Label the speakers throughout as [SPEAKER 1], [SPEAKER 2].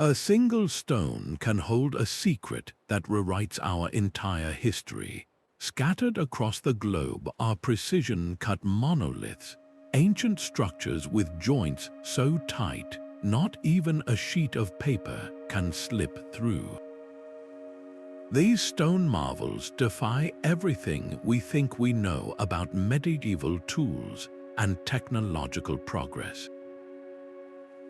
[SPEAKER 1] A single stone can hold a secret that rewrites our entire history. Scattered across the globe are precision-cut monoliths, ancient structures with joints so tight, not even a sheet of paper can slip through. These stone marvels defy everything we think we know about medieval tools and technological progress.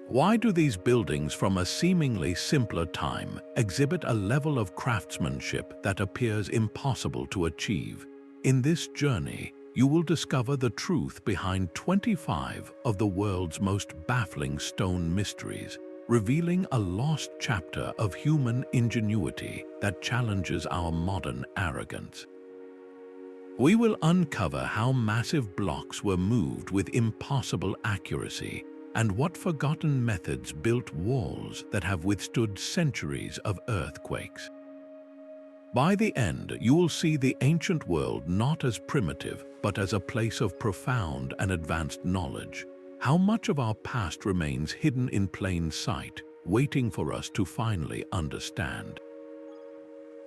[SPEAKER 1] Why do these buildings from a seemingly simpler time exhibit a level of craftsmanship that appears impossible to achieve? In this journey, you will discover the truth behind 25 of the world's most baffling stone mysteries, revealing a lost chapter of human ingenuity that challenges our modern arrogance. We will uncover how massive blocks were moved with impossible accuracy and what forgotten methods built walls that have withstood centuries of earthquakes. By the end, you will see the ancient world not as primitive, but as a place of profound and advanced knowledge. How much of our past remains hidden in plain sight, waiting for us to finally understand.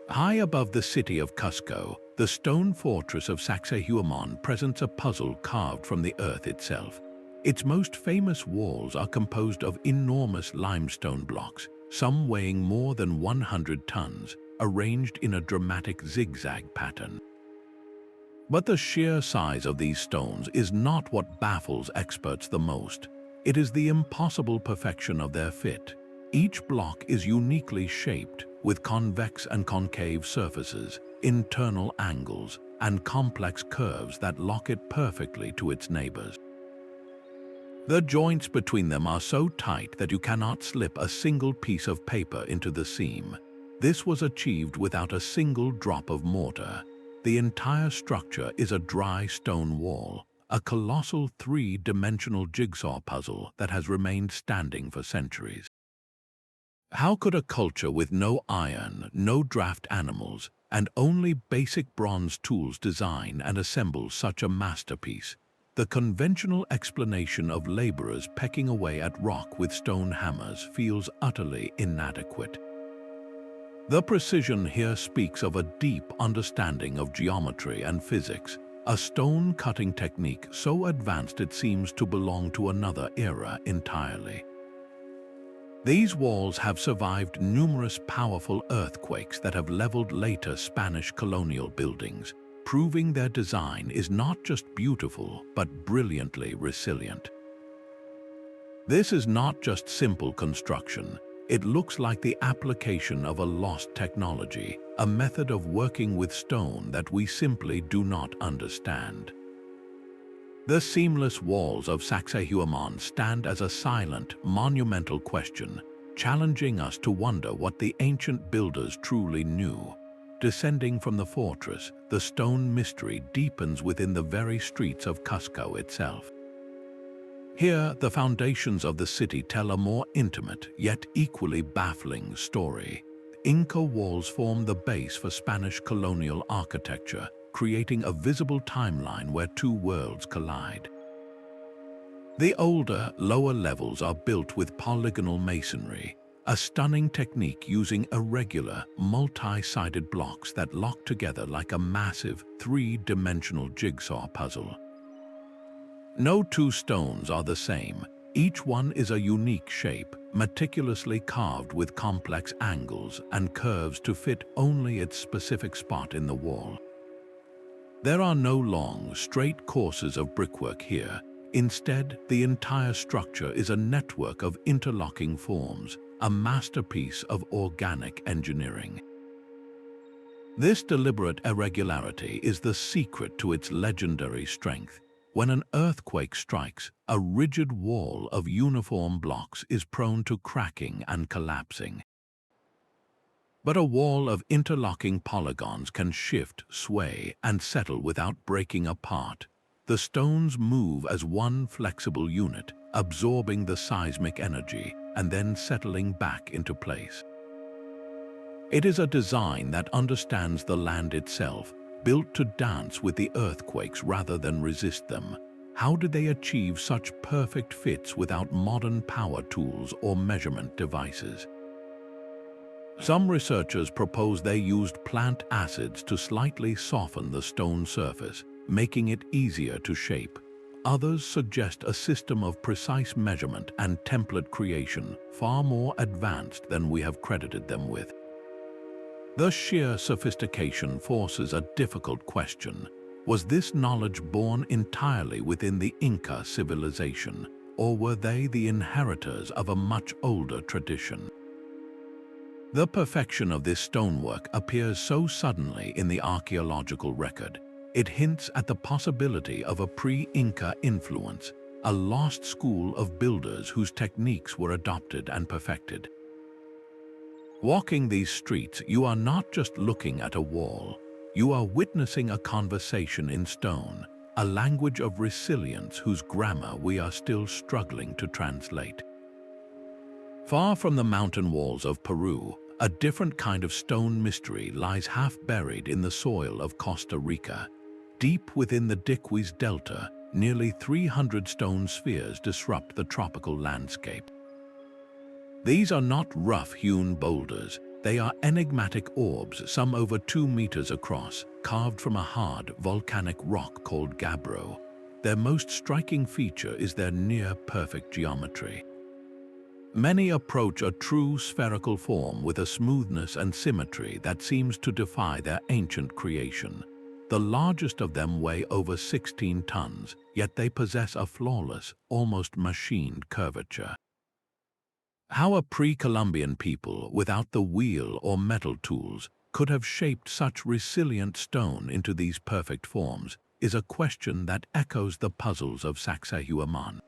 [SPEAKER 1] High above the city of Cusco, the stone fortress of Sacsayhuamán presents a puzzle carved from the earth itself. Its most famous walls are composed of enormous limestone blocks, some weighing more than 100 tons, arranged in a dramatic zigzag pattern. But the sheer size of these stones is not what baffles experts the most. It is the impossible perfection of their fit. Each block is uniquely shaped, with convex and concave surfaces, internal angles, and complex curves that lock it perfectly to its neighbors. The joints between them are so tight that you cannot slip a single piece of paper into the seam. This was achieved without a single drop of mortar. The entire structure is a dry stone wall, a colossal three-dimensional jigsaw puzzle that has remained standing for centuries. How could a culture with no iron, no draft animals, and only basic bronze tools design and assemble such a masterpiece? The conventional explanation of laborers pecking away at rock with stone hammers feels utterly inadequate. The precision here speaks of a deep understanding of geometry and physics, a stone-cutting technique so advanced it seems to belong to another era entirely. These walls have survived numerous powerful earthquakes that have leveled later Spanish colonial buildings, proving their design is not just beautiful but brilliantly resilient. This is not just simple construction. It looks like the application of a lost technology, a method of working with stone that we simply do not understand. The seamless walls of Sacsayhuamán stand as a silent, monumental question, challenging us to wonder what the ancient builders truly knew. Descending from the fortress, the stone mystery deepens within the very streets of Cusco itself. Here, the foundations of the city tell a more intimate, yet equally baffling story. Inca walls form the base for Spanish colonial architecture, creating a visible timeline where two worlds collide. The older, lower levels are built with polygonal masonry, a stunning technique using irregular, multi-sided blocks that lock together like a massive, three-dimensional jigsaw puzzle. No two stones are the same. Each one is a unique shape, meticulously carved with complex angles and curves to fit only its specific spot in the wall. There are no long, straight courses of brickwork here. Instead, the entire structure is a network of interlocking forms, a masterpiece of organic engineering. This deliberate irregularity is the secret to its legendary strength. When an earthquake strikes, a rigid wall of uniform blocks is prone to cracking and collapsing. But a wall of interlocking polygons can shift, sway, and settle without breaking apart. The stones move as one flexible unit, absorbing the seismic energy and then settling back into place. It is a design that understands the land itself, built to dance with the earthquakes rather than resist them. How did they achieve such perfect fits without modern power tools or measurement devices? Some researchers propose they used plant acids to slightly soften the stone surface, making it easier to shape. Others suggest a system of precise measurement and template creation far more advanced than we have credited them with. The sheer sophistication forces a difficult question. Was this knowledge born entirely within the Inca civilization, or were they the inheritors of a much older tradition? The perfection of this stonework appears so suddenly in the archaeological record. It hints at the possibility of a pre-Inca influence, a lost school of builders whose techniques were adopted and perfected. Walking these streets, you are not just looking at a wall. You are witnessing a conversation in stone, a language of resilience whose grammar we are still struggling to translate. Far from the mountain walls of Peru, a different kind of stone mystery lies half buried in the soil of Costa Rica. Deep within the Diquis Delta, nearly 300 stone spheres disrupt the tropical landscape. These are not rough-hewn boulders. They are enigmatic orbs, some over 2 meters across, carved from a hard, volcanic rock called gabbro. Their most striking feature is their near-perfect geometry. Many approach a true spherical form with a smoothness and symmetry that seems to defy their ancient creation. The largest of them weigh over 16 tons, yet they possess a flawless, almost machined curvature. How a pre-Columbian people, without the wheel or metal tools, could have shaped such resilient stone into these perfect forms is a question that echoes the puzzles of Sacsayhuamán.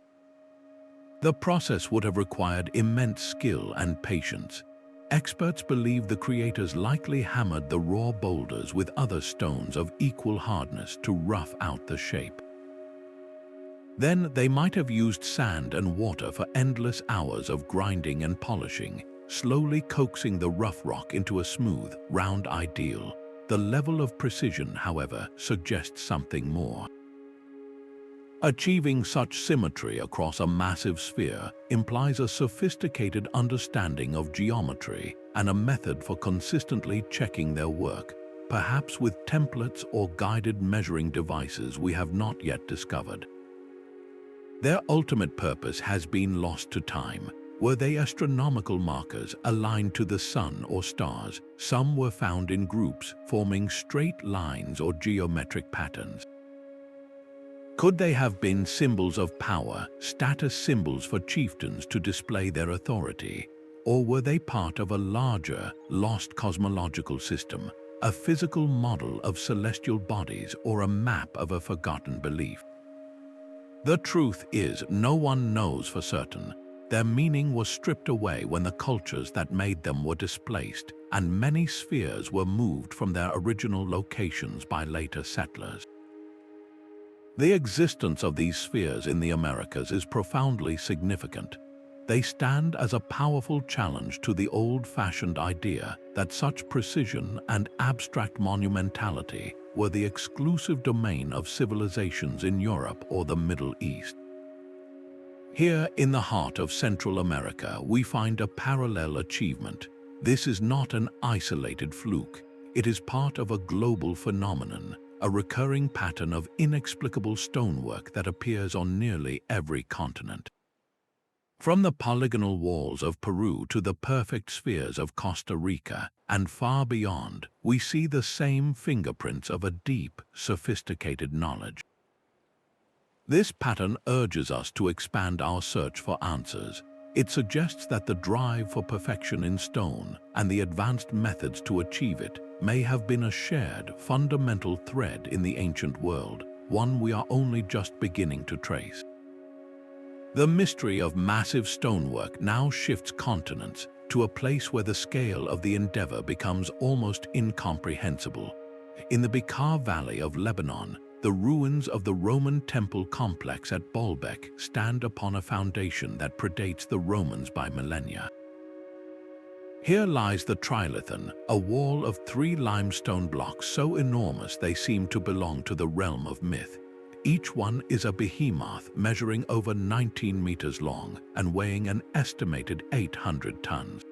[SPEAKER 1] The process would have required immense skill and patience. Experts believe the creators likely hammered the raw boulders with other stones of equal hardness to rough out the shape. Then they might have used sand and water for endless hours of grinding and polishing, slowly coaxing the rough rock into a smooth, round ideal. The level of precision, however, suggests something more. Achieving such symmetry across a massive sphere implies a sophisticated understanding of geometry and a method for consistently checking their work, perhaps with templates or guided measuring devices we have not yet discovered. Their ultimate purpose has been lost to time. Were they astronomical markers aligned to the sun or stars? Some were found in groups, forming straight lines or geometric patterns. Could they have been symbols of power, status symbols for chieftains to display their authority? Or were they part of a larger, lost cosmological system, a physical model of celestial bodies or a map of a forgotten belief? The truth is, no one knows for certain. Their meaning was stripped away when the cultures that made them were displaced, and many spheres were moved from their original locations by later settlers. The existence of these spheres in the Americas is profoundly significant. They stand as a powerful challenge to the old-fashioned idea that such precision and abstract monumentality were the exclusive domain of civilizations in Europe or the Middle East. Here, in the heart of Central America, we find a parallel achievement. This is not an isolated fluke. It is part of a global phenomenon, a recurring pattern of inexplicable stonework that appears on nearly every continent. From the polygonal walls of Peru to the perfect spheres of Costa Rica and far beyond, we see the same fingerprints of a deep, sophisticated knowledge. This pattern urges us to expand our search for answers. It suggests that the drive for perfection in stone and the advanced methods to achieve it may have been a shared, fundamental thread in the ancient world, one we are only just beginning to trace. The mystery of massive stonework now shifts continents to a place where the scale of the endeavor becomes almost incomprehensible. In the Bekaa Valley of Lebanon, the ruins of the Roman temple complex at Baalbek stand upon a foundation that predates the Romans by millennia. Here lies the Trilithon, a wall of 3 limestone blocks so enormous they seem to belong to the realm of myth. Each one is a behemoth measuring over 19 meters long and weighing an estimated 800 tons.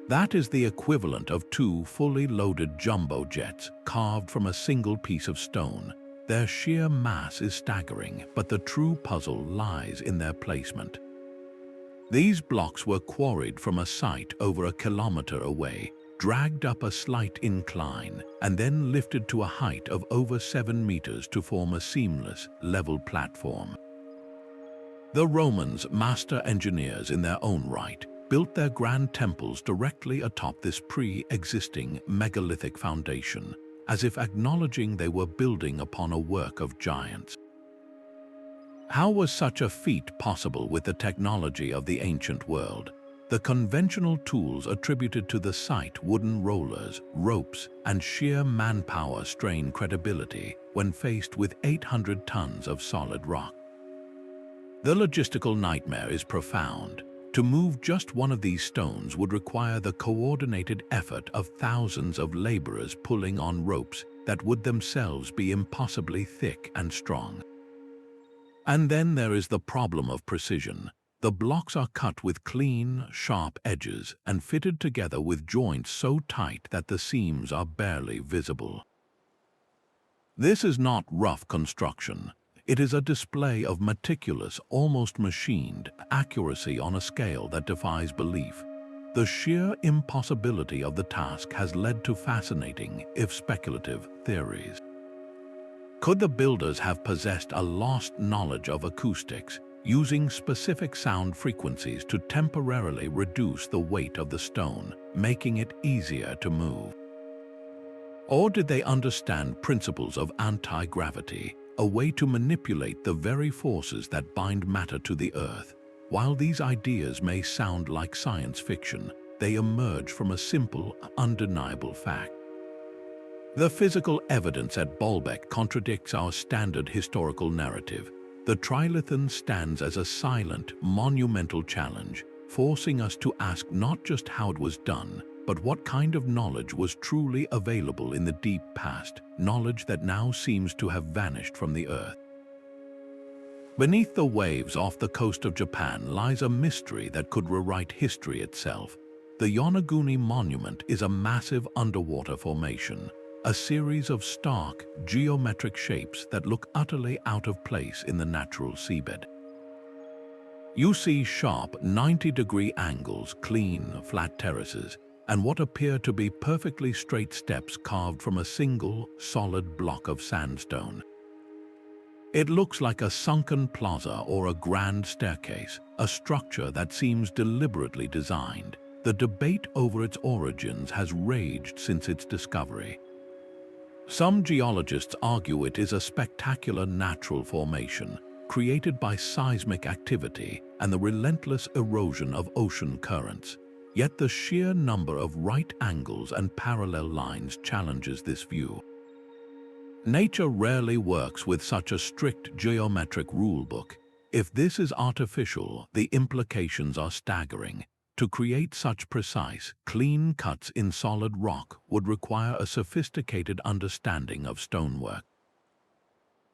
[SPEAKER 1] That is the equivalent of two fully loaded jumbo jets carved from a single piece of stone. Their sheer mass is staggering, but the true puzzle lies in their placement. These blocks were quarried from a site over a kilometer away, dragged up a slight incline, and then lifted to a height of over 7 meters to form a seamless, level platform. The Romans, master engineers in their own right, built their grand temples directly atop this pre-existing megalithic foundation, as if acknowledging they were building upon a work of giants. How was such a feat possible with the technology of the ancient world? The conventional tools attributed to the site, wooden rollers, ropes, and sheer manpower, strain credibility when faced with 800 tons of solid rock. The logistical nightmare is profound. To move just one of these stones would require the coordinated effort of thousands of laborers pulling on ropes that would themselves be impossibly thick and strong. And then there is the problem of precision. The blocks are cut with clean, sharp edges and fitted together with joints so tight that the seams are barely visible. This is not rough construction. It is a display of meticulous, almost machined, accuracy on a scale that defies belief. The sheer impossibility of the task has led to fascinating, if speculative, theories. Could the builders have possessed a lost knowledge of acoustics, using specific sound frequencies to temporarily reduce the weight of the stone, making it easier to move? Or did they understand principles of anti-gravity, a way to manipulate the very forces that bind matter to the earth? While these ideas may sound like science fiction, they emerge from a simple, undeniable fact. The physical evidence at Baalbek contradicts our standard historical narrative. The trilithon stands as a silent, monumental challenge, forcing us to ask not just how it was done, but what kind of knowledge was truly available in the deep past, knowledge that now seems to have vanished from the earth. Beneath the waves off the coast of Japan lies a mystery that could rewrite history itself. The Yonaguni monument is a massive underwater formation, a series of stark, geometric shapes that look utterly out of place in the natural seabed. You see sharp 90-degree angles, clean, flat terraces, and what appear to be perfectly straight steps carved from a single, solid block of sandstone. It looks like a sunken plaza or a grand staircase, a structure that seems deliberately designed. The debate over its origins has raged since its discovery. Some geologists argue it is a spectacular natural formation, created by seismic activity and the relentless erosion of ocean currents. Yet the sheer number of right angles and parallel lines challenges this view. Nature rarely works with such a strict geometric rulebook. If this is artificial, the implications are staggering. To create such precise, clean cuts in solid rock would require a sophisticated understanding of stonework.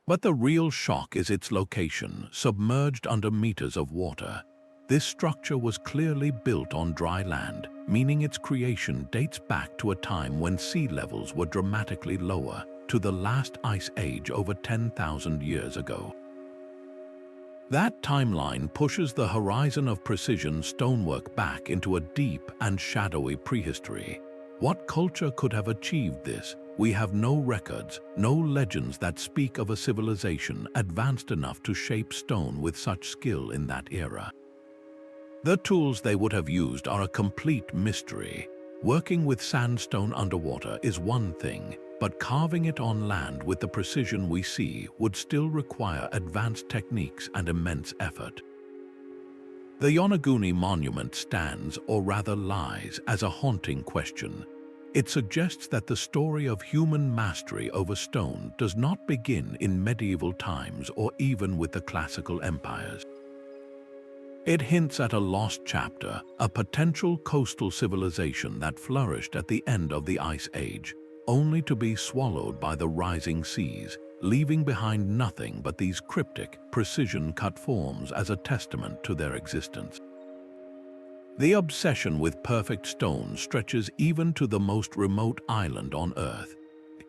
[SPEAKER 1] But the real shock is its location, submerged under meters of water. This structure was clearly built on dry land, meaning its creation dates back to a time when sea levels were dramatically lower, to the last ice age over 10,000 years ago. That timeline pushes the horizon of precision stonework back into a deep and shadowy prehistory. What culture could have achieved this? We have no records, no legends that speak of a civilization advanced enough to shape stone with such skill in that era. The tools they would have used are a complete mystery. Working with sandstone underwater is one thing, but carving it on land with the precision we see would still require advanced techniques and immense effort. The Yonaguni monument stands, or rather lies, as a haunting question. It suggests that the story of human mastery over stone does not begin in medieval times or even with the classical empires. It hints at a lost chapter, a potential coastal civilization that flourished at the end of the Ice Age, only to be swallowed by the rising seas, leaving behind nothing but these cryptic, precision-cut forms as a testament to their existence. The obsession with perfect stone stretches even to the most remote island on Earth.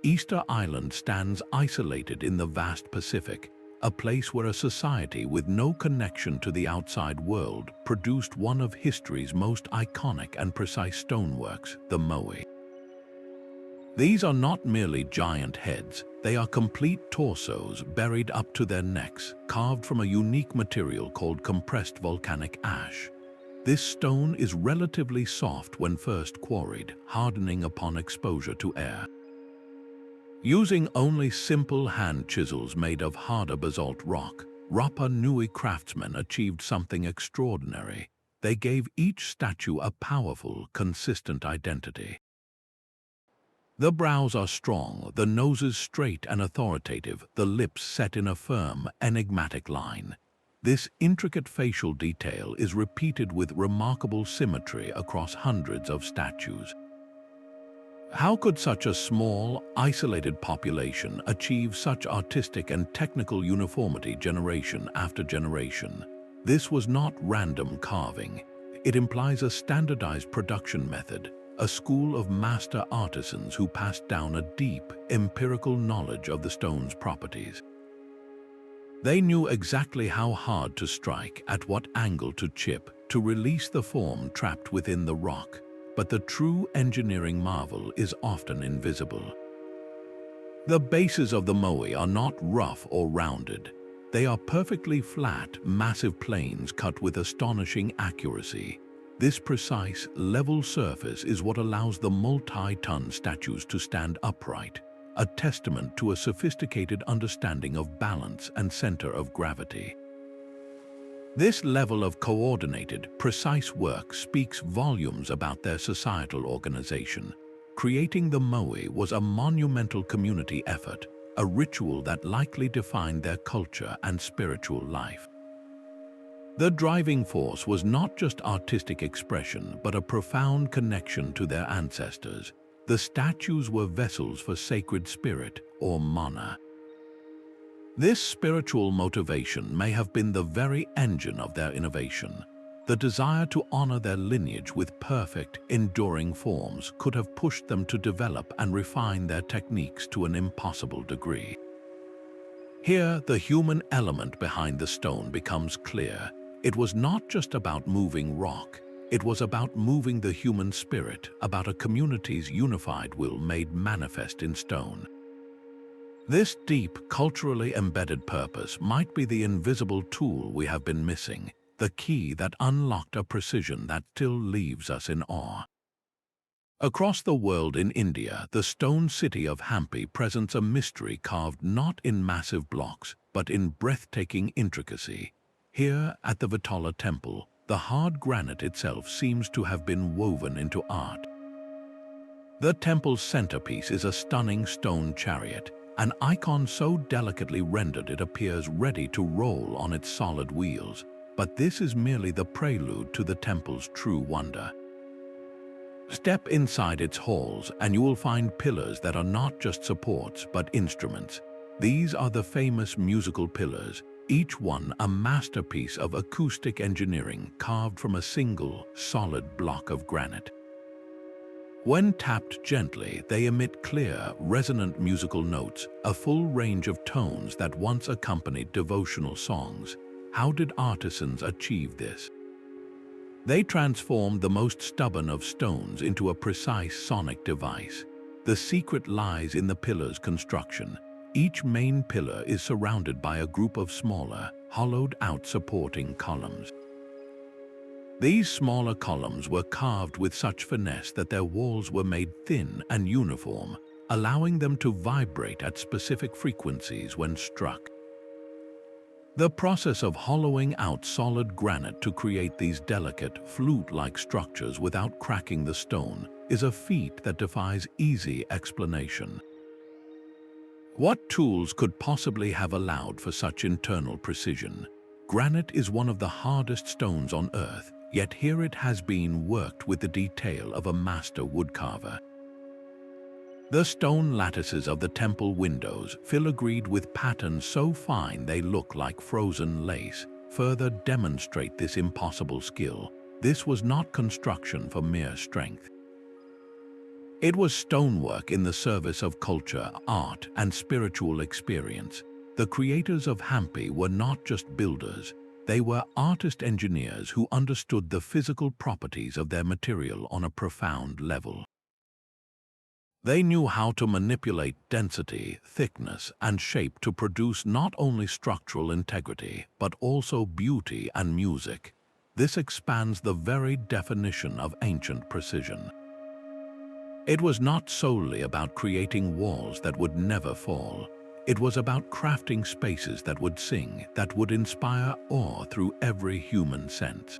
[SPEAKER 1] Easter Island stands isolated in the vast Pacific, a place where a society with no connection to the outside world produced one of history's most iconic and precise stoneworks, the moai. These are not merely giant heads, they are complete torsos buried up to their necks, carved from a unique material called compressed volcanic ash. This stone is relatively soft when first quarried, hardening upon exposure to air. Using only simple hand chisels made of harder basalt rock, Rapa Nui craftsmen achieved something extraordinary. They gave each statue a powerful, consistent identity. The brows are strong, the noses straight and authoritative, the lips set in a firm, enigmatic line. This intricate facial detail is repeated with remarkable symmetry across hundreds of statues. How could such a small, isolated population achieve such artistic and technical uniformity generation after generation? This was not random carving. It implies a standardized production method, a school of master artisans who passed down a deep, empirical knowledge of the stone's properties. They knew exactly how hard to strike, at what angle to chip, to release the form trapped within the rock. But the true engineering marvel is often invisible. The bases of the moai are not rough or rounded. They are perfectly flat, massive planes cut with astonishing accuracy. This precise, level surface is what allows the multi-ton statues to stand upright, a testament to a sophisticated understanding of balance and center of gravity. This level of coordinated, precise work speaks volumes about their societal organization. Creating the moai was a monumental community effort, a ritual that likely defined their culture and spiritual life. The driving force was not just artistic expression, but a profound connection to their ancestors. The statues were vessels for sacred spirit, or mana. This spiritual motivation may have been the very engine of their innovation. The desire to honor their lineage with perfect, enduring forms could have pushed them to develop and refine their techniques to an impossible degree. Here, the human element behind the stone becomes clear. It was not just about moving rock. It was about moving the human spirit, about a community's unified will made manifest in stone. This deep, culturally embedded purpose might be the invisible tool we have been missing, the key that unlocked a precision that still leaves us in awe. Across the world in India, the stone city of Hampi presents a mystery carved not in massive blocks, but in breathtaking intricacy. Here, at the Vittala temple, the hard granite itself seems to have been woven into art. The temple's centerpiece is a stunning stone chariot, an icon so delicately rendered it appears ready to roll on its solid wheels. But this is merely the prelude to the temple's true wonder. Step inside its halls and you will find pillars that are not just supports but instruments. These are the famous musical pillars, each one a masterpiece of acoustic engineering carved from a single, solid block of granite. When tapped gently, they emit clear, resonant musical notes, a full range of tones that once accompanied devotional songs. How did artisans achieve this? They transformed the most stubborn of stones into a precise sonic device. The secret lies in the pillar's construction. Each main pillar is surrounded by a group of smaller, hollowed-out supporting columns. These smaller columns were carved with such finesse that their walls were made thin and uniform, allowing them to vibrate at specific frequencies when struck. The process of hollowing out solid granite to create these delicate, flute-like structures without cracking the stone is a feat that defies easy explanation. What tools could possibly have allowed for such internal precision? Granite is one of the hardest stones on Earth, yet here it has been worked with the detail of a master woodcarver. The stone lattices of the temple windows, filigreed with patterns so fine they look like frozen lace, further demonstrate this impossible skill. This was not construction for mere strength. It was stonework in the service of culture, art, and spiritual experience. The creators of Hampi were not just builders, they were artist engineers who understood the physical properties of their material on a profound level. They knew how to manipulate density, thickness, and shape to produce not only structural integrity, but also beauty and music. This expands the very definition of ancient precision. It was not solely about creating walls that would never fall. It was about crafting spaces that would sing, that would inspire awe through every human sense.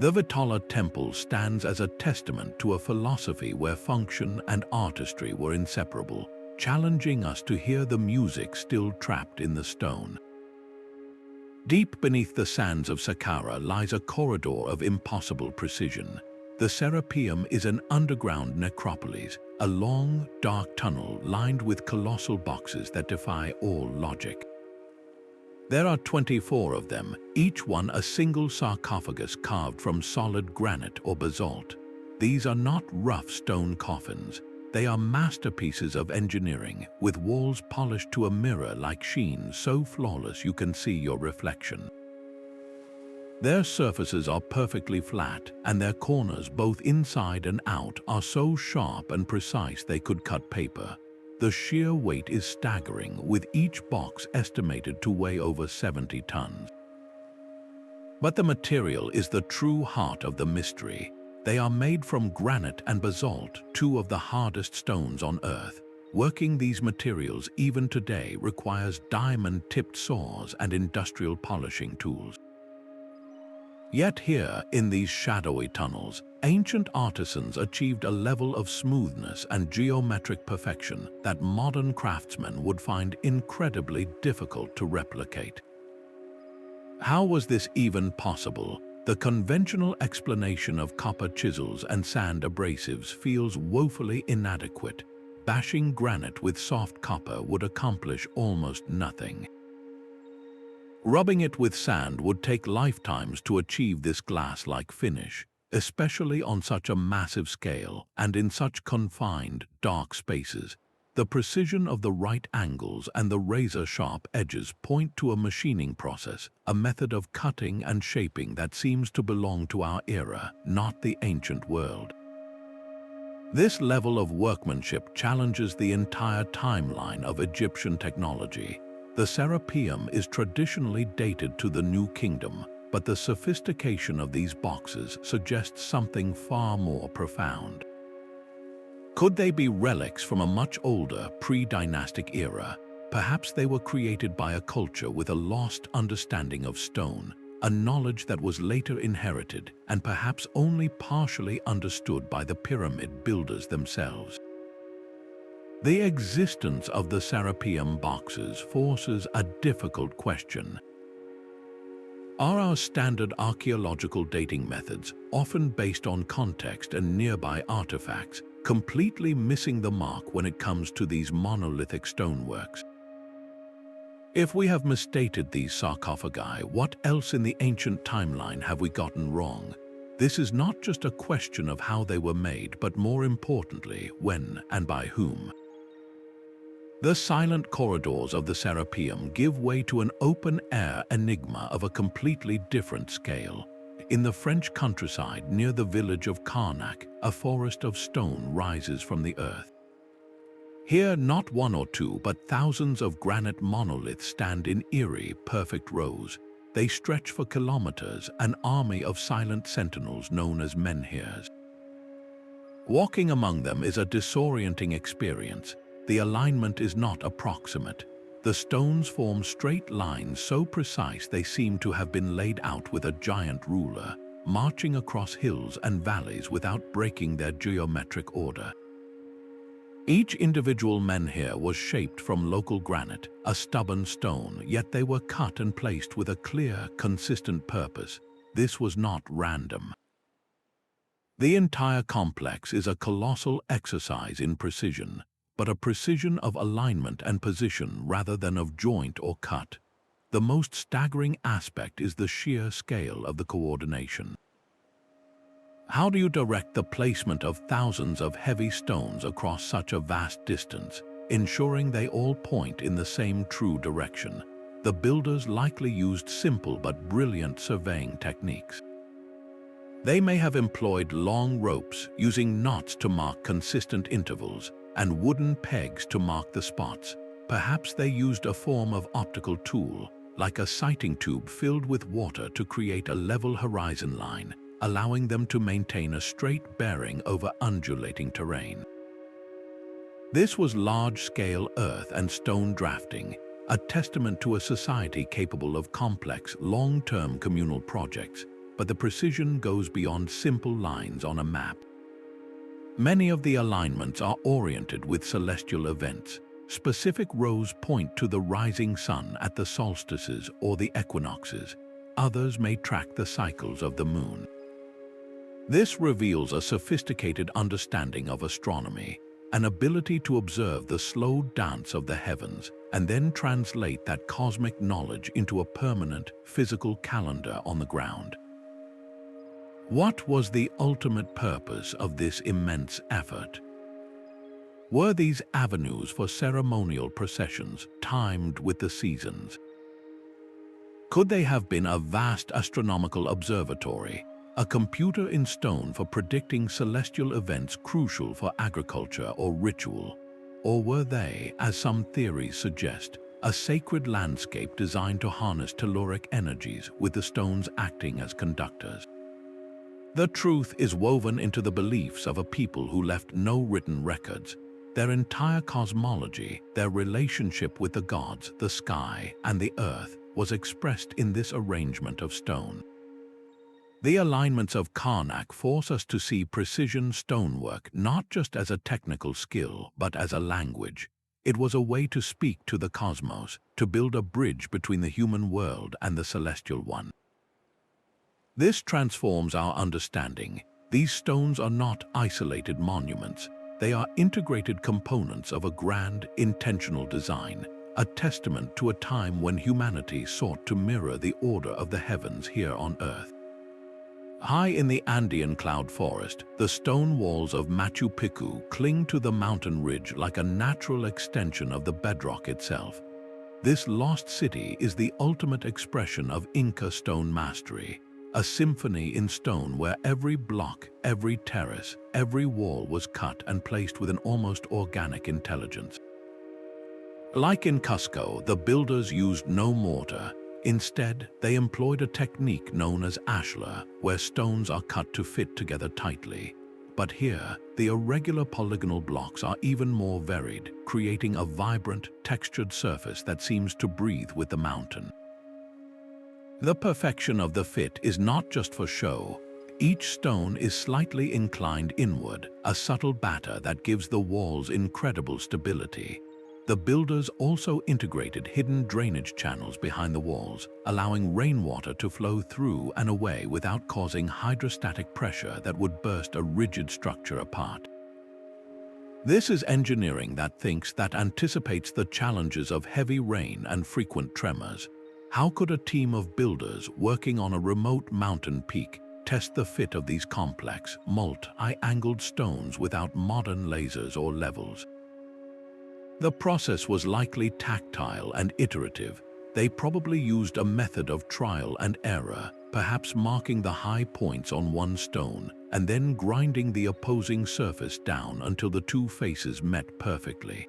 [SPEAKER 1] The Vittala temple stands as a testament to a philosophy where function and artistry were inseparable, challenging us to hear the music still trapped in the stone. Deep beneath the sands of Saqqara lies a corridor of impossible precision. The Serapeum is an underground necropolis, a long, dark tunnel lined with colossal boxes that defy all logic. There are 24 of them, each one a single sarcophagus carved from solid granite or basalt. These are not rough stone coffins. They are masterpieces of engineering, with walls polished to a mirror-like sheen so flawless you can see your reflection. Their surfaces are perfectly flat, and their corners, both inside and out, are so sharp and precise they could cut paper. The sheer weight is staggering, with each box estimated to weigh over 70 tons. But the material is the true heart of the mystery. They are made from granite and basalt, two of the hardest stones on Earth. Working these materials even today requires diamond-tipped saws and industrial polishing tools. Yet here, in these shadowy tunnels, ancient artisans achieved a level of smoothness and geometric perfection that modern craftsmen would find incredibly difficult to replicate. How was this even possible? The conventional explanation of copper chisels and sand abrasives feels woefully inadequate. Bashing granite with soft copper would accomplish almost nothing. Rubbing it with sand would take lifetimes to achieve this glass-like finish, especially on such a massive scale and in such confined, dark spaces. The precision of the right angles and the razor-sharp edges point to a machining process, a method of cutting and shaping that seems to belong to our era, not the ancient world. This level of workmanship challenges the entire timeline of Egyptian technology. The Serapeum is traditionally dated to the New Kingdom, but the sophistication of these boxes suggests something far more profound. Could they be relics from a much older, pre-dynastic era? Perhaps they were created by a culture with a lost understanding of stone, a knowledge that was later inherited and perhaps only partially understood by the pyramid builders themselves. The existence of the Serapeum boxes forces a difficult question. Are our standard archaeological dating methods, often based on context and nearby artifacts, completely missing the mark when it comes to these monolithic stoneworks? If we have misstated these sarcophagi, what else in the ancient timeline have we gotten wrong? This is not just a question of how they were made, but more importantly, when and by whom. The silent corridors of the Serapeum give way to an open-air enigma of a completely different scale. In the French countryside near the village of Carnac, a forest of stone rises from the earth. Here, not one or two, but thousands of granite monoliths stand in eerie, perfect rows. They stretch for kilometers, an army of silent sentinels known as menhirs. Walking among them is a disorienting experience. The alignment is not approximate. The stones form straight lines so precise they seem to have been laid out with a giant ruler, marching across hills and valleys without breaking their geometric order. Each individual menhir was shaped from local granite, a stubborn stone, yet they were cut and placed with a clear, consistent purpose. This was not random. The entire complex is a colossal exercise in precision, but a precision of alignment and position rather than of joint or cut. The most staggering aspect is the sheer scale of the coordination. How do you direct the placement of thousands of heavy stones across such a vast distance, ensuring they all point in the same true direction? The builders likely used simple but brilliant surveying techniques. They may have employed long ropes using knots to mark consistent intervals and wooden pegs to mark the spots. Perhaps they used a form of optical tool, like a sighting tube filled with water to create a level horizon line, allowing them to maintain a straight bearing over undulating terrain. This was large-scale earth and stone drafting, a testament to a society capable of complex, long-term communal projects, but the precision goes beyond simple lines on a map. Many of the alignments are oriented with celestial events. Specific rows point to the rising sun at the solstices or the equinoxes. Others may track the cycles of the moon. This reveals a sophisticated understanding of astronomy, an ability to observe the slow dance of the heavens and then translate that cosmic knowledge into a permanent, physical calendar on the ground. What was the ultimate purpose of this immense effort? Were these avenues for ceremonial processions timed with the seasons? Could they have been a vast astronomical observatory, a computer in stone for predicting celestial events crucial for agriculture or ritual? Or were they, as some theories suggest, a sacred landscape designed to harness telluric energies with the stones acting as conductors? The truth is woven into the beliefs of a people who left no written records. Their entire cosmology, their relationship with the gods, the sky, and the earth was expressed in this arrangement of stone. The alignments of Carnac force us to see precision stonework not just as a technical skill, but as a language. It was a way to speak to the cosmos, to build a bridge between the human world and the celestial one. This transforms our understanding. These stones are not isolated monuments. They are integrated components of a grand, intentional design, a testament to a time when humanity sought to mirror the order of the heavens here on Earth. High in the Andean cloud forest, the stone walls of Machu Picchu cling to the mountain ridge like a natural extension of the bedrock itself. This lost city is the ultimate expression of Inca stone mastery, a symphony in stone where every block, every terrace, every wall was cut and placed with an almost organic intelligence. Like in Cusco, the builders used no mortar. Instead, they employed a technique known as ashlar, where stones are cut to fit together tightly. But here, the irregular polygonal blocks are even more varied, creating a vibrant, textured surface that seems to breathe with the mountain. The perfection of the fit is not just for show. Each stone is slightly inclined inward, a subtle batter that gives the walls incredible stability. The builders also integrated hidden drainage channels behind the walls, allowing rainwater to flow through and away without causing hydrostatic pressure that would burst a rigid structure apart. This is engineering that anticipates the challenges of heavy rain and frequent tremors. How could a team of builders working on a remote mountain peak test the fit of these complex, multi-angled stones without modern lasers or levels? The process was likely tactile and iterative. They probably used a method of trial and error, perhaps marking the high points on one stone and then grinding the opposing surface down until the two faces met perfectly.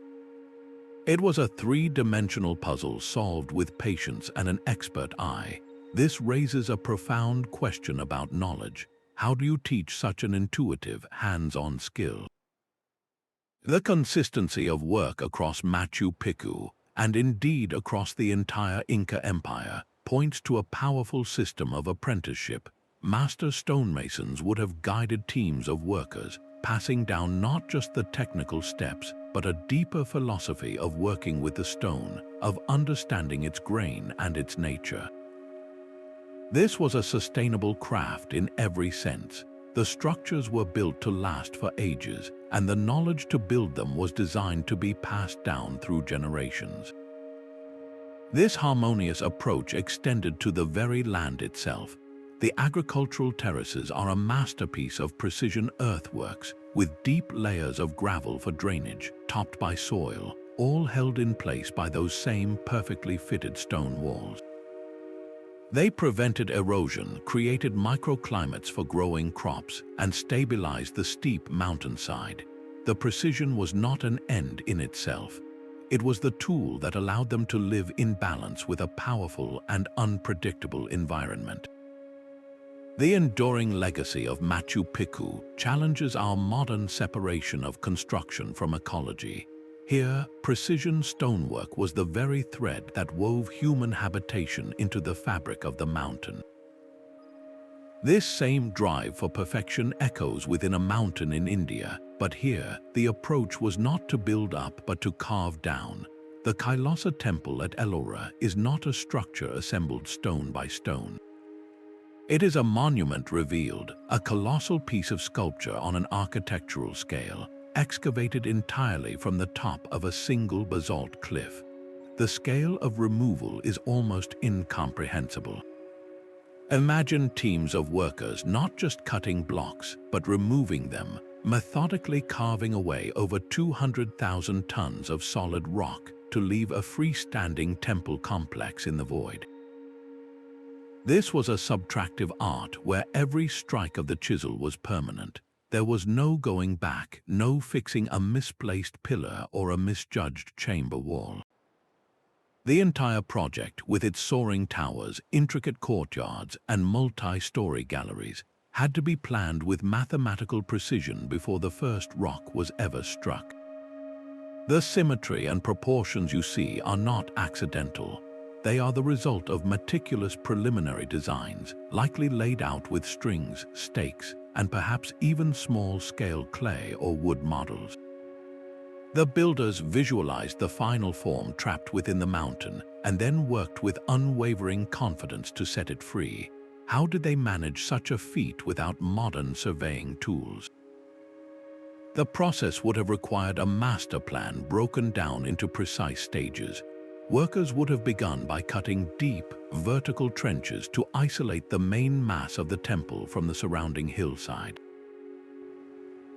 [SPEAKER 1] It was a three-dimensional puzzle solved with patience and an expert eye. This raises a profound question about knowledge. How do you teach such an intuitive, hands-on skill? The consistency of work across Machu Picchu, and indeed across the entire Inca Empire, points to a powerful system of apprenticeship. Master stonemasons would have guided teams of workers, passing down not just the technical steps, but a deeper philosophy of working with the stone, of understanding its grain and its nature. This was a sustainable craft in every sense. The structures were built to last for ages, and the knowledge to build them was designed to be passed down through generations. This harmonious approach extended to the very land itself. The agricultural terraces are a masterpiece of precision earthworks, with deep layers of gravel for drainage, topped by soil, all held in place by those same perfectly fitted stone walls. They prevented erosion, created microclimates for growing crops, and stabilized the steep mountainside. The precision was not an end in itself. It was the tool that allowed them to live in balance with a powerful and unpredictable environment. The enduring legacy of Machu Picchu challenges our modern separation of construction from ecology. Here, precision stonework was the very thread that wove human habitation into the fabric of the mountain. This same drive for perfection echoes within a mountain in India, but here, the approach was not to build up but to carve down. The Kailasa temple at Ellora is not a structure assembled stone by stone. It is a monument revealed, a colossal piece of sculpture on an architectural scale, excavated entirely from the top of a single basalt cliff. The scale of removal is almost incomprehensible. Imagine teams of workers not just cutting blocks, but removing them, methodically carving away over 200,000 tons of solid rock to leave a freestanding temple complex in the void. This was a subtractive art where every strike of the chisel was permanent. There was no going back, no fixing a misplaced pillar or a misjudged chamber wall. The entire project, with its soaring towers, intricate courtyards, and multi-story galleries, had to be planned with mathematical precision before the first rock was ever struck. The symmetry and proportions you see are not accidental. They are the result of meticulous preliminary designs, likely laid out with strings, stakes, and perhaps even small-scale clay or wood models. The builders visualized the final form trapped within the mountain and then worked with unwavering confidence to set it free. How did they manage such a feat without modern surveying tools? The process would have required a master plan broken down into precise stages. Workers would have begun by cutting deep, vertical trenches to isolate the main mass of the temple from the surrounding hillside.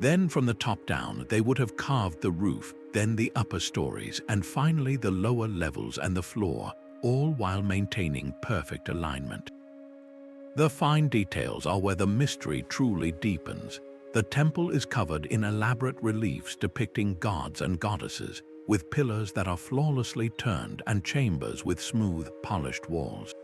[SPEAKER 1] Then, from the top down, they would have carved the roof, then the upper stories, and finally the lower levels and the floor, all while maintaining perfect alignment. The fine details are where the mystery truly deepens. The temple is covered in elaborate reliefs depicting gods and goddesses, with pillars that are flawlessly turned and chambers with smooth, polished walls.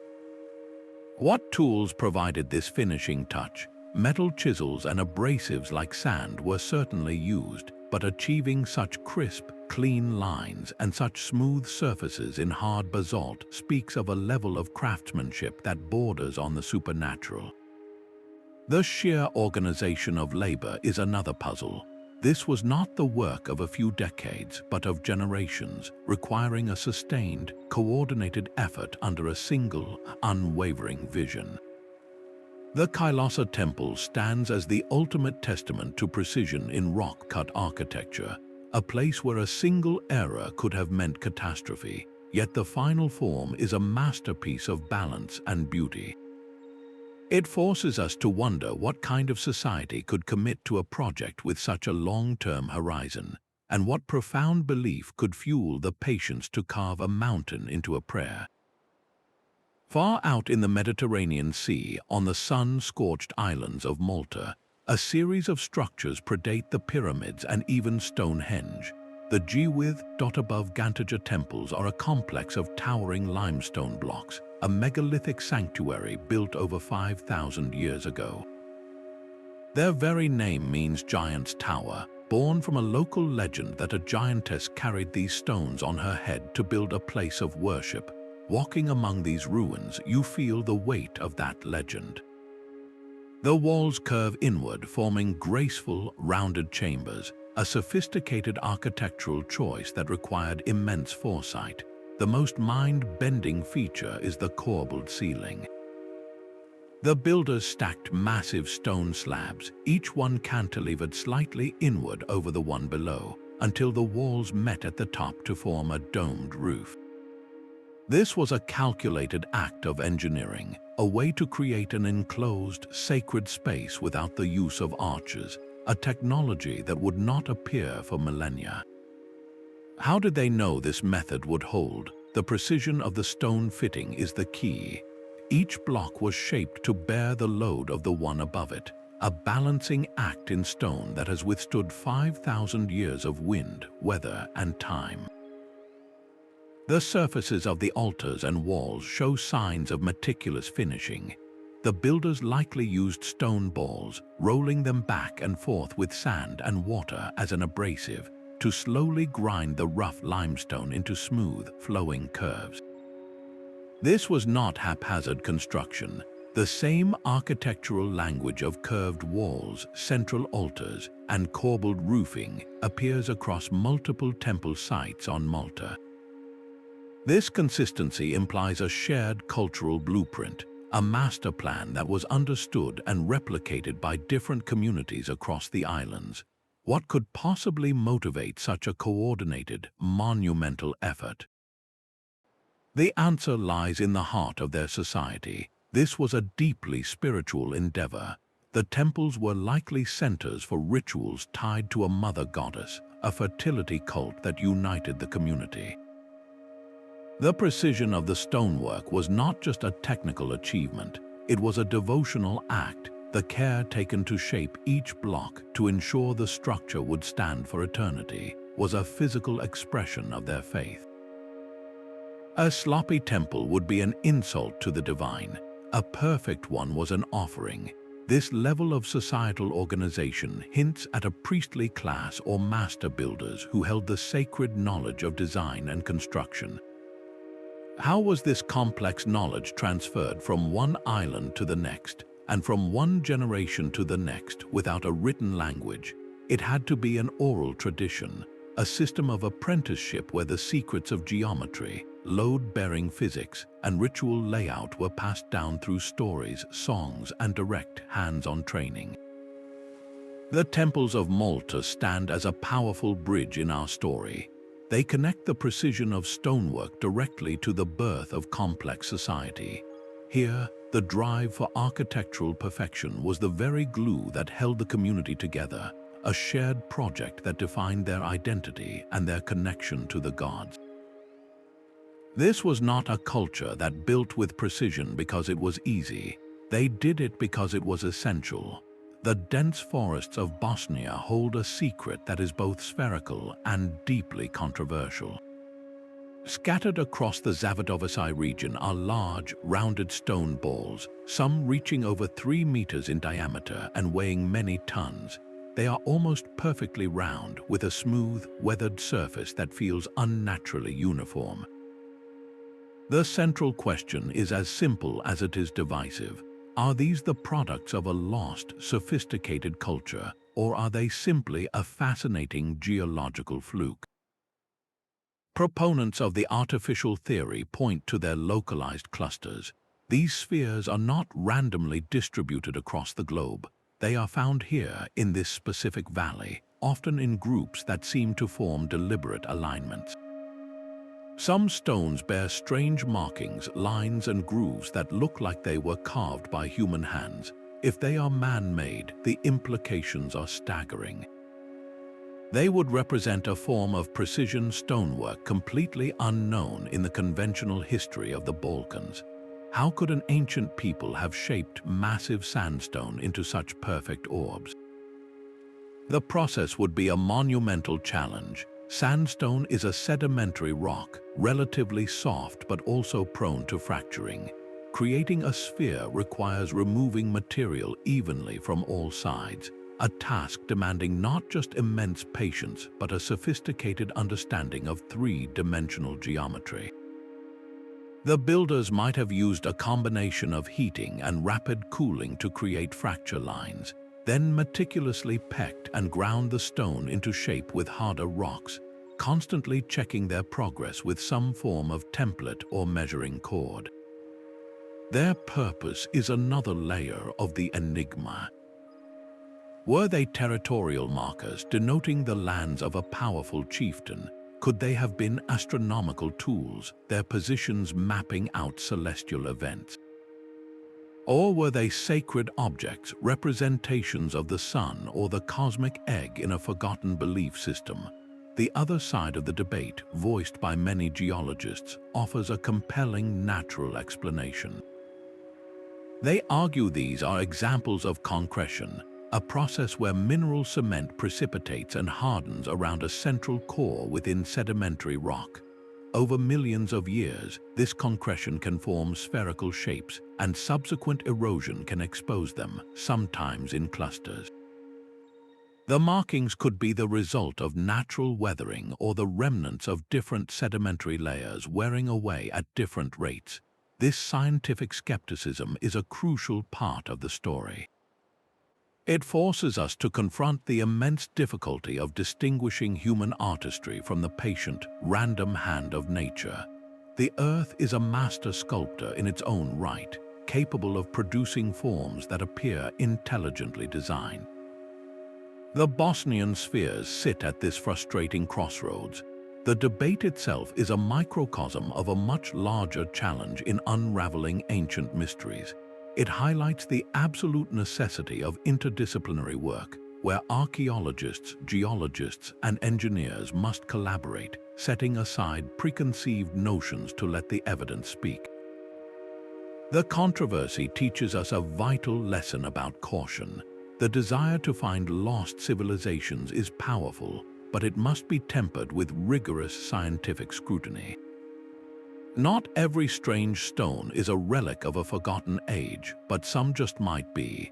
[SPEAKER 1] What tools provided this finishing touch? Metal chisels and abrasives like sand were certainly used, but achieving such crisp, clean lines and such smooth surfaces in hard basalt speaks of a level of craftsmanship that borders on the supernatural. The sheer organization of labor is another puzzle. This was not the work of a few decades, but of generations, requiring a sustained, coordinated effort under a single, unwavering vision. The Kailasa temple stands as the ultimate testament to precision in rock-cut architecture, a place where a single error could have meant catastrophe, yet the final form is a masterpiece of balance and beauty. It forces us to wonder what kind of society could commit to a project with such a long-term horizon, and what profound belief could fuel the patience to carve a mountain into a prayer. Far out in the Mediterranean Sea, on the sun-scorched islands of Malta, a series of structures predate the pyramids and even Stonehenge. The above Gantaja temples are a complex of towering limestone blocks, a megalithic sanctuary built over 5,000 years ago. Their very name means giant's tower, born from a local legend that a giantess carried these stones on her head to build a place of worship. Walking among these ruins, you feel the weight of that legend. The walls curve inward, forming graceful, rounded chambers, a sophisticated architectural choice that required immense foresight. The most mind-bending feature is the corbelled ceiling. The builders stacked massive stone slabs, each one cantilevered slightly inward over the one below, until the walls met at the top to form a domed roof. This was a calculated act of engineering. a way to create an enclosed, sacred space without the use of arches, a technology that would not appear for millennia. How did they know this method would hold? The precision of the stone fitting is the key. Each block was shaped to bear the load of the one above it, a balancing act in stone that has withstood 5,000 years of wind, weather, and time. The surfaces of the altars and walls show signs of meticulous finishing. The builders likely used stone balls, rolling them back and forth with sand and water as an abrasive, to slowly grind the rough limestone into smooth, flowing curves. This was not haphazard construction. The same architectural language of curved walls, central altars, and corbelled roofing appears across multiple temple sites on Malta. This consistency implies a shared cultural blueprint, a master plan that was understood and replicated by different communities across the islands. What could possibly motivate such a coordinated, monumental effort? The answer lies in the heart of their society. This was a deeply spiritual endeavor. The temples were likely centers for rituals tied to a mother goddess, a fertility cult that united the community. The precision of the stonework was not just a technical achievement, it was a devotional act, the care taken to shape each block to ensure the structure would stand for eternity was a physical expression of their faith. A sloppy temple would be an insult to the divine. A perfect one was an offering. This level of societal organization hints at a priestly class or master builders who held the sacred knowledge of design and construction. How was this complex knowledge transferred from one island to the next, and from one generation to the next without a written language? It had to be an oral tradition, a system of apprenticeship where the secrets of geometry, load-bearing physics, and ritual layout were passed down through stories, songs, and direct hands-on training. The temples of Malta stand as a powerful bridge in our story. They connect the precision of stonework directly to the birth of complex society. Here, the drive for architectural perfection was the very glue that held the community together, a shared project that defined their identity and their connection to the gods. This was not a culture that built with precision because it was easy. They did it because it was essential. The dense forests of Bosnia hold a secret that is both spherical and deeply controversial. Scattered across the Zavidovici region are large, rounded stone balls, some reaching over 3 meters in diameter and weighing many tons. They are almost perfectly round, with a smooth, weathered surface that feels unnaturally uniform. The central question is as simple as it is divisive. Are these the products of a lost, sophisticated culture, or are they simply a fascinating geological fluke? Proponents of the artificial theory point to their localized clusters. These spheres are not randomly distributed across the globe. They are found here in this specific valley, often in groups that seem to form deliberate alignments. Some stones bear strange markings, lines, and grooves that look like they were carved by human hands. If they are man-made, the implications are staggering. They would represent a form of precision stonework completely unknown in the conventional history of the Balkans. How could an ancient people have shaped massive sandstone into such perfect orbs? The process would be a monumental challenge. Sandstone is a sedimentary rock, relatively soft but also prone to fracturing. Creating a sphere requires removing material evenly from all sides, a task demanding not just immense patience but a sophisticated understanding of three-dimensional geometry. The builders might have used a combination of heating and rapid cooling to create fracture lines, then meticulously pecked and ground the stone into shape with harder rocks, constantly checking their progress with some form of template or measuring cord. Their purpose is another layer of the enigma. Were they territorial markers denoting the lands of a powerful chieftain? Could they have been astronomical tools, their positions mapping out celestial events? Or were they sacred objects, representations of the sun or the cosmic egg in a forgotten belief system? The other side of the debate, voiced by many geologists, offers a compelling natural explanation. They argue these are examples of concretion, a process where mineral cement precipitates and hardens around a central core within sedimentary rock. Over millions of years, this concretion can form spherical shapes, and subsequent erosion can expose them, sometimes in clusters. The markings could be the result of natural weathering or the remnants of different sedimentary layers wearing away at different rates. This scientific skepticism is a crucial part of the story. It forces us to confront the immense difficulty of distinguishing human artistry from the patient, random hand of nature. The Earth is a master sculptor in its own right, capable of producing forms that appear intelligently designed. The Bosnian spheres sit at this frustrating crossroads. The debate itself is a microcosm of a much larger challenge in unraveling ancient mysteries. It highlights the absolute necessity of interdisciplinary work, where archaeologists, geologists, and engineers must collaborate, setting aside preconceived notions to let the evidence speak. The controversy teaches us a vital lesson about caution. The desire to find lost civilizations is powerful, but it must be tempered with rigorous scientific scrutiny. Not every strange stone is a relic of a forgotten age, but some just might be.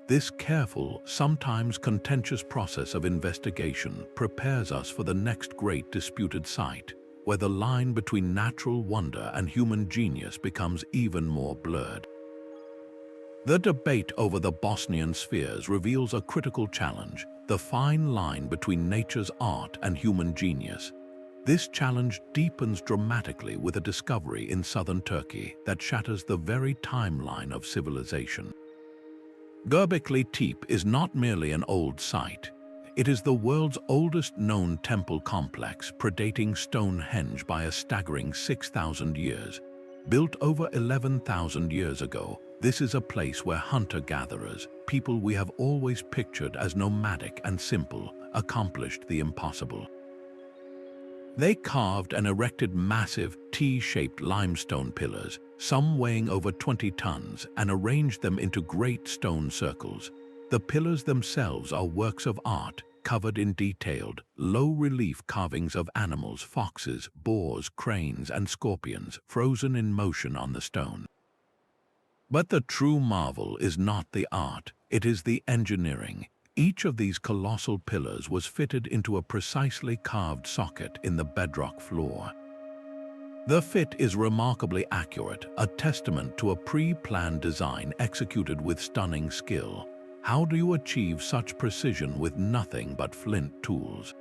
[SPEAKER 1] This careful, sometimes contentious process of investigation prepares us for the next great disputed site, where the line between natural wonder and human genius becomes even more blurred. The debate over the Bosnian spheres reveals a critical challenge, the fine line between nature's art and human genius. This challenge deepens dramatically with a discovery in southern Turkey that shatters the very timeline of civilization. Göbekli Tepe is not merely an old site. It is the world's oldest known temple complex, predating Stonehenge by a staggering 6,000 years. Built over 11,000 years ago, this is a place where hunter-gatherers, people we have always pictured as nomadic and simple, accomplished the impossible. They carved and erected massive, T-shaped limestone pillars, some weighing over 20 tons, and arranged them into great stone circles. The pillars themselves are works of art, covered in detailed, low-relief carvings of animals, foxes, boars, cranes, and scorpions, frozen in motion on the stone. But the true marvel is not the art, it is the engineering. Each of these colossal pillars was fitted into a precisely carved socket in the bedrock floor. The fit is remarkably accurate, a testament to a pre-planned design executed with stunning skill. How do you achieve such precision with nothing but flint tools?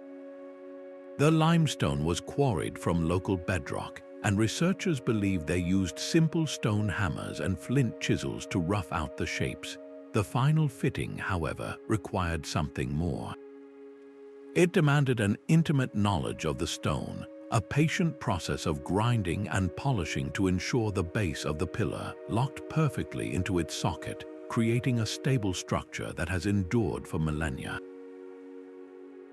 [SPEAKER 1] The limestone was quarried from local bedrock, and researchers believe they used simple stone hammers and flint chisels to rough out the shapes. The final fitting, however, required something more. It demanded an intimate knowledge of the stone, a patient process of grinding and polishing to ensure the base of the pillar locked perfectly into its socket, creating a stable structure that has endured for millennia.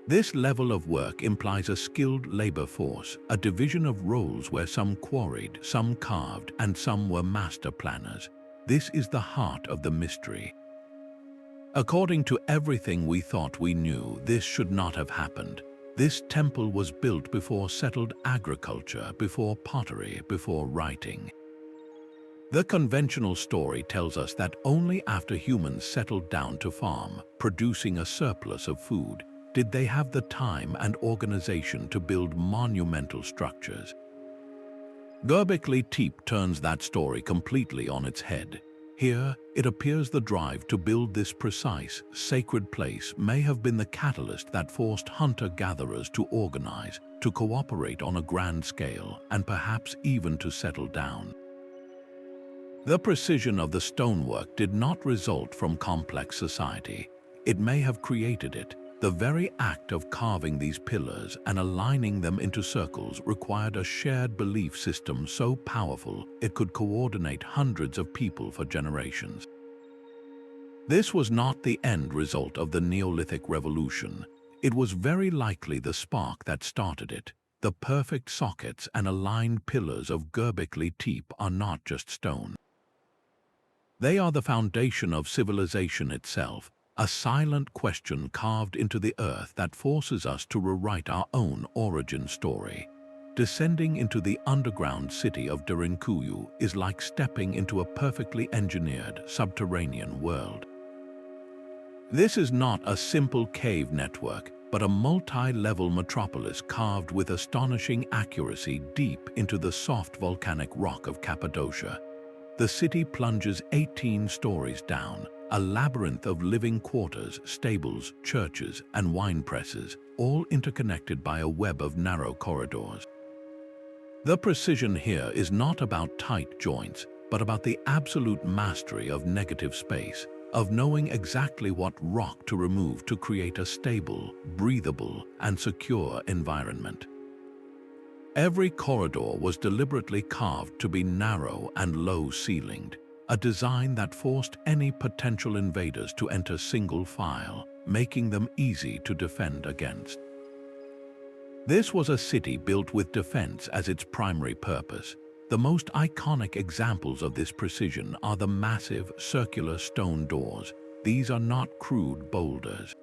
[SPEAKER 1] This level of work implies a skilled labor force, a division of roles where some quarried, some carved, and some were master planners. This is the heart of the mystery. According to everything we thought we knew, this should not have happened. This temple was built before settled agriculture, before pottery, before writing. The conventional story tells us that only after humans settled down to farm, producing a surplus of food, did they have the time and organization to build monumental structures. Göbekli Tepe turns that story completely on its head. Here, it appears the drive to build this precise, sacred place may have been the catalyst that forced hunter-gatherers to organize, to cooperate on a grand scale, and perhaps even to settle down. The precision of the stonework did not result from complex society. It may have created it. The very act of carving these pillars and aligning them into circles required a shared belief system so powerful it could coordinate hundreds of people for generations. This was not the end result of the Neolithic revolution. It was very likely the spark that started it. The perfect sockets and aligned pillars of Göbekli Tepe are not just stone. They are the foundation of civilization itself, a silent question carved into the earth that forces us to rewrite our own origin story. Descending into the underground city of Derinkuyu is like stepping into a perfectly engineered subterranean world. This is not a simple cave network, but a multi-level metropolis carved with astonishing accuracy deep into the soft volcanic rock of Cappadocia. The city plunges 18 stories down, a labyrinth of living quarters, stables, churches, and wine presses, all interconnected by a web of narrow corridors. The precision here is not about tight joints, but about the absolute mastery of negative space, of knowing exactly what rock to remove to create a stable, breathable, and secure environment. Every corridor was deliberately carved to be narrow and low-ceilinged, a design that forced any potential invaders to enter single file, making them easy to defend against. This was a city built with defense as its primary purpose. The most iconic examples of this precision are the massive circular stone doors. These are not crude boulders.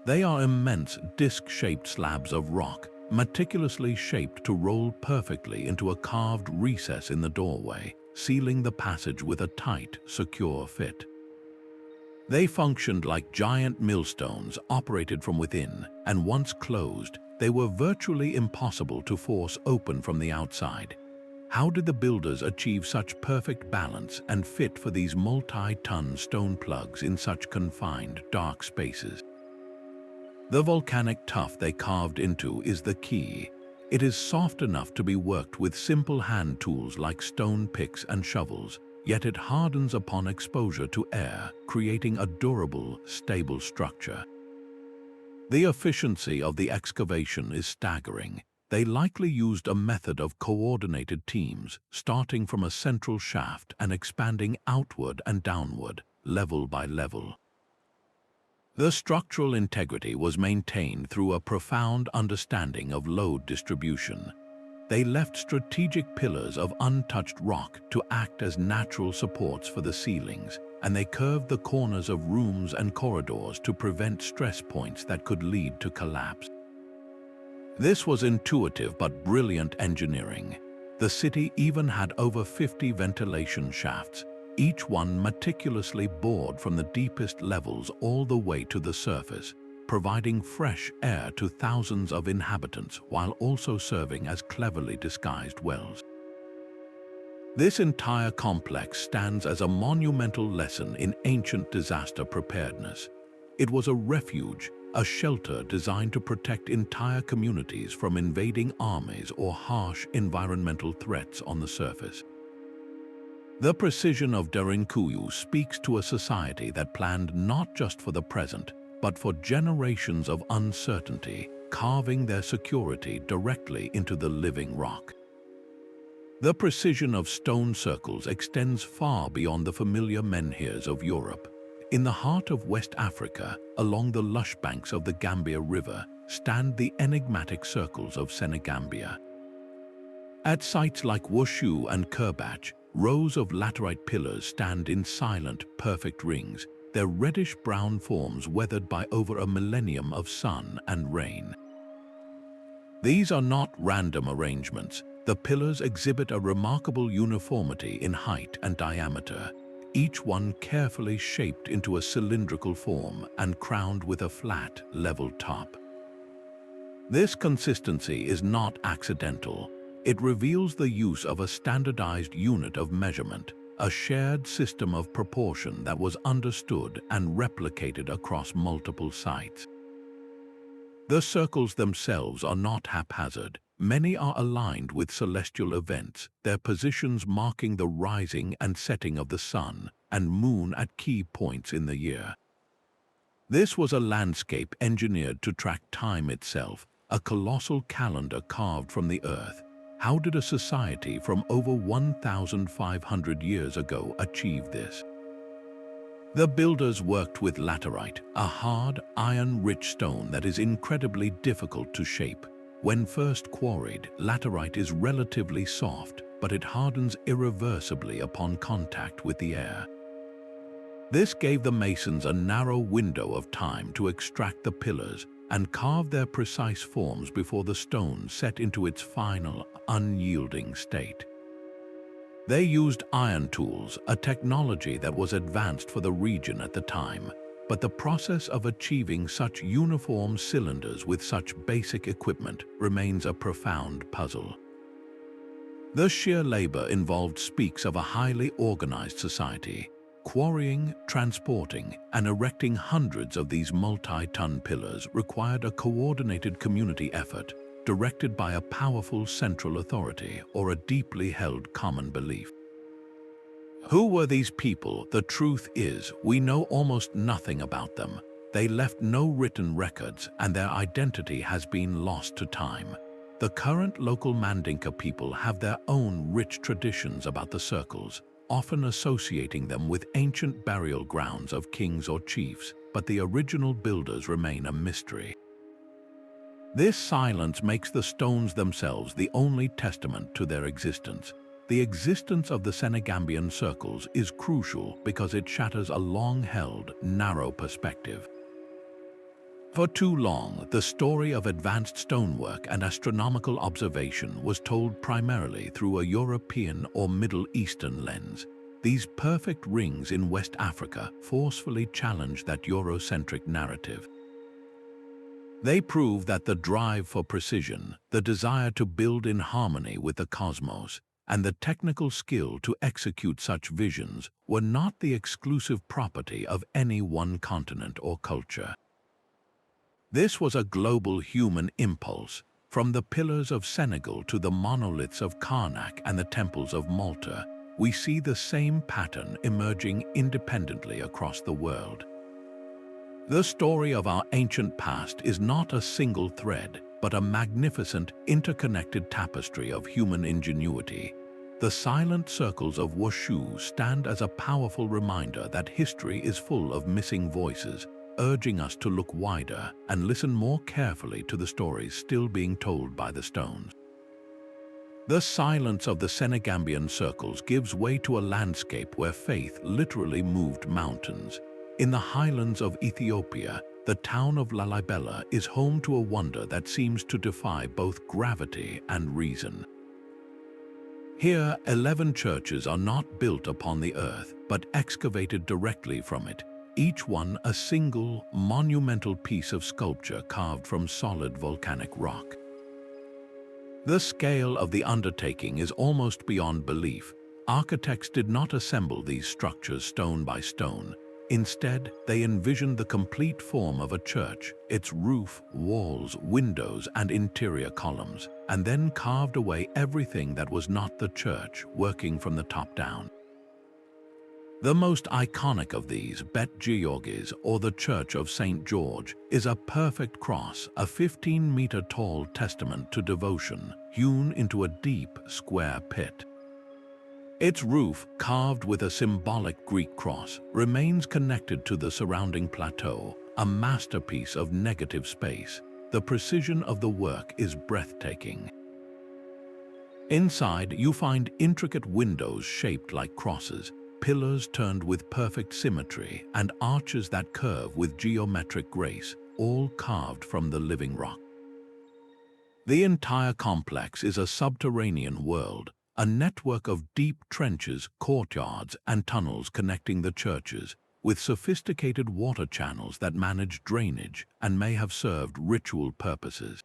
[SPEAKER 1] They are immense disc-shaped slabs of rock, meticulously shaped to roll perfectly into a carved recess in the doorway, sealing the passage with a tight, secure fit. They functioned like giant millstones operated from within, and once closed, they were virtually impossible to force open from the outside. How did the builders achieve such perfect balance and fit for these multi-ton stone plugs in such confined, dark spaces? The volcanic tuff they carved into is the key. It is soft enough to be worked with simple hand tools like stone picks and shovels, yet it hardens upon exposure to air, creating a durable, stable structure. The efficiency of the excavation is staggering. They likely used a method of coordinated teams, starting from a central shaft and expanding outward and downward, level by level. The structural integrity was maintained through a profound understanding of load distribution. They left strategic pillars of untouched rock to act as natural supports for the ceilings, and they curved the corners of rooms and corridors to prevent stress points that could lead to collapse. This was intuitive but brilliant engineering. The city even had over 50 ventilation shafts, each one meticulously bored from the deepest levels all the way to the surface, providing fresh air to thousands of inhabitants while also serving as cleverly disguised wells. This entire complex stands as a monumental lesson in ancient disaster preparedness. It was a refuge, a shelter designed to protect entire communities from invading armies or harsh environmental threats on the surface. The precision of Derinkuyu speaks to a society that planned not just for the present, but for generations of uncertainty, carving their security directly into the living rock. The precision of stone circles extends far beyond the familiar menhirs of Europe. In the heart of West Africa, along the lush banks of the Gambia River, stand the enigmatic circles of Senegambia. At sites like Wushu and Kerbach, rows of laterite pillars stand in silent, perfect rings, their reddish-brown forms weathered by over a millennium of sun and rain. These are not random arrangements. The pillars exhibit a remarkable uniformity in height and diameter, each one carefully shaped into a cylindrical form and crowned with a flat, level top. This consistency is not accidental. It reveals the use of a standardized unit of measurement, a shared system of proportion that was understood and replicated across multiple sites. The circles themselves are not haphazard. Many are aligned with celestial events, their positions marking the rising and setting of the sun and moon at key points in the year. This was a landscape engineered to track time itself, a colossal calendar carved from the earth. How did a society from over 1,500 years ago achieve this? The builders worked with laterite, a hard, iron-rich stone that is incredibly difficult to shape. When first quarried, laterite is relatively soft, but it hardens irreversibly upon contact with the air. This gave the masons a narrow window of time to extract the pillars and carve their precise forms before the stone set into its final, unyielding state. They used iron tools, a technology that was advanced for the region at the time, but the process of achieving such uniform cylinders with such basic equipment remains a profound puzzle. The sheer labor involved speaks of a highly organized society. Quarrying, transporting, and erecting hundreds of these multi-ton pillars required a coordinated community effort, directed by a powerful central authority or a deeply held common belief. Who were these people? The truth is, we know almost nothing about them. They left no written records, and their identity has been lost to time. The current local Mandinka people have their own rich traditions about the circles, often associating them with ancient burial grounds of kings or chiefs, but the original builders remain a mystery. This silence makes the stones themselves the only testament to their existence. The existence of the Senegambian circles is crucial because it shatters a long-held, narrow perspective. For too long, the story of advanced stonework and astronomical observation was told primarily through a European or Middle Eastern lens. These perfect rings in West Africa forcefully challenge that Eurocentric narrative. They prove that the drive for precision, the desire to build in harmony with the cosmos, and the technical skill to execute such visions were not the exclusive property of any one continent or culture. This was a global human impulse. From the pillars of Senegal to the monoliths of Carnac and the temples of Malta, we see the same pattern emerging independently across the world. The story of our ancient past is not a single thread, but a magnificent, interconnected tapestry of human ingenuity. The silent circles of Washu stand as a powerful reminder that history is full of missing voices, urging us to look wider and listen more carefully to the stories still being told by the stones. The silence of the Senegambian circles gives way to a landscape where faith literally moved mountains. In the highlands of Ethiopia, the town of Lalibela is home to a wonder that seems to defy both gravity and reason. Here, 11 churches are not built upon the earth, but excavated directly from it, each one a single, monumental piece of sculpture carved from solid volcanic rock. The scale of the undertaking is almost beyond belief. Architects did not assemble these structures stone by stone. Instead, they envisioned the complete form of a church, its roof, walls, windows, and interior columns, and then carved away everything that was not the church, working from the top down. The most iconic of these, Bet Georges, or the Church of St. George, is a perfect cross, a 15-meter-tall testament to devotion, hewn into a deep, square pit. Its roof, carved with a symbolic Greek cross, remains connected to the surrounding plateau, a masterpiece of negative space. The precision of the work is breathtaking. Inside, you find intricate windows shaped like crosses, pillars turned with perfect symmetry, and arches that curve with geometric grace, all carved from the living rock. The entire complex is a subterranean world, a network of deep trenches, courtyards, and tunnels connecting the churches, with sophisticated water channels that manage drainage and may have served ritual purposes.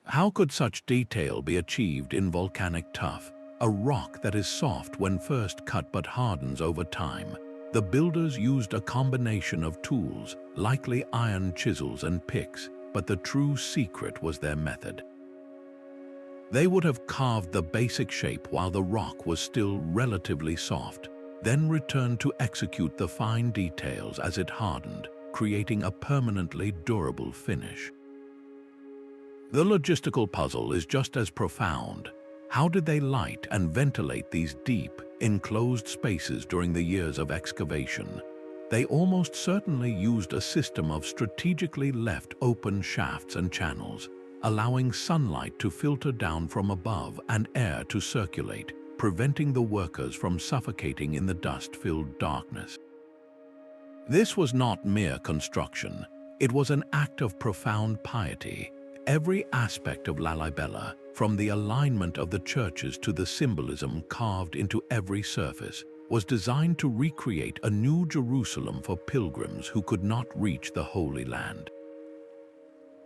[SPEAKER 1] How could such detail be achieved in volcanic tuff, a rock that is soft when first cut but hardens over time? The builders used a combination of tools, likely iron chisels and picks, but the true secret was their method. They would have carved the basic shape while the rock was still relatively soft, then returned to execute the fine details as it hardened. creating a permanently durable finish. The logistical puzzle is just as profound. How did they light and ventilate these deep, enclosed spaces during the years of excavation? They almost certainly used a system of strategically left open shafts and channels, allowing sunlight to filter down from above and air to circulate, preventing the workers from suffocating in the dust-filled darkness. This was not mere construction. It was an act of profound piety. Every aspect of Lalibela, from the alignment of the churches to the symbolism carved into every surface, was designed to recreate a new Jerusalem for pilgrims who could not reach the Holy Land.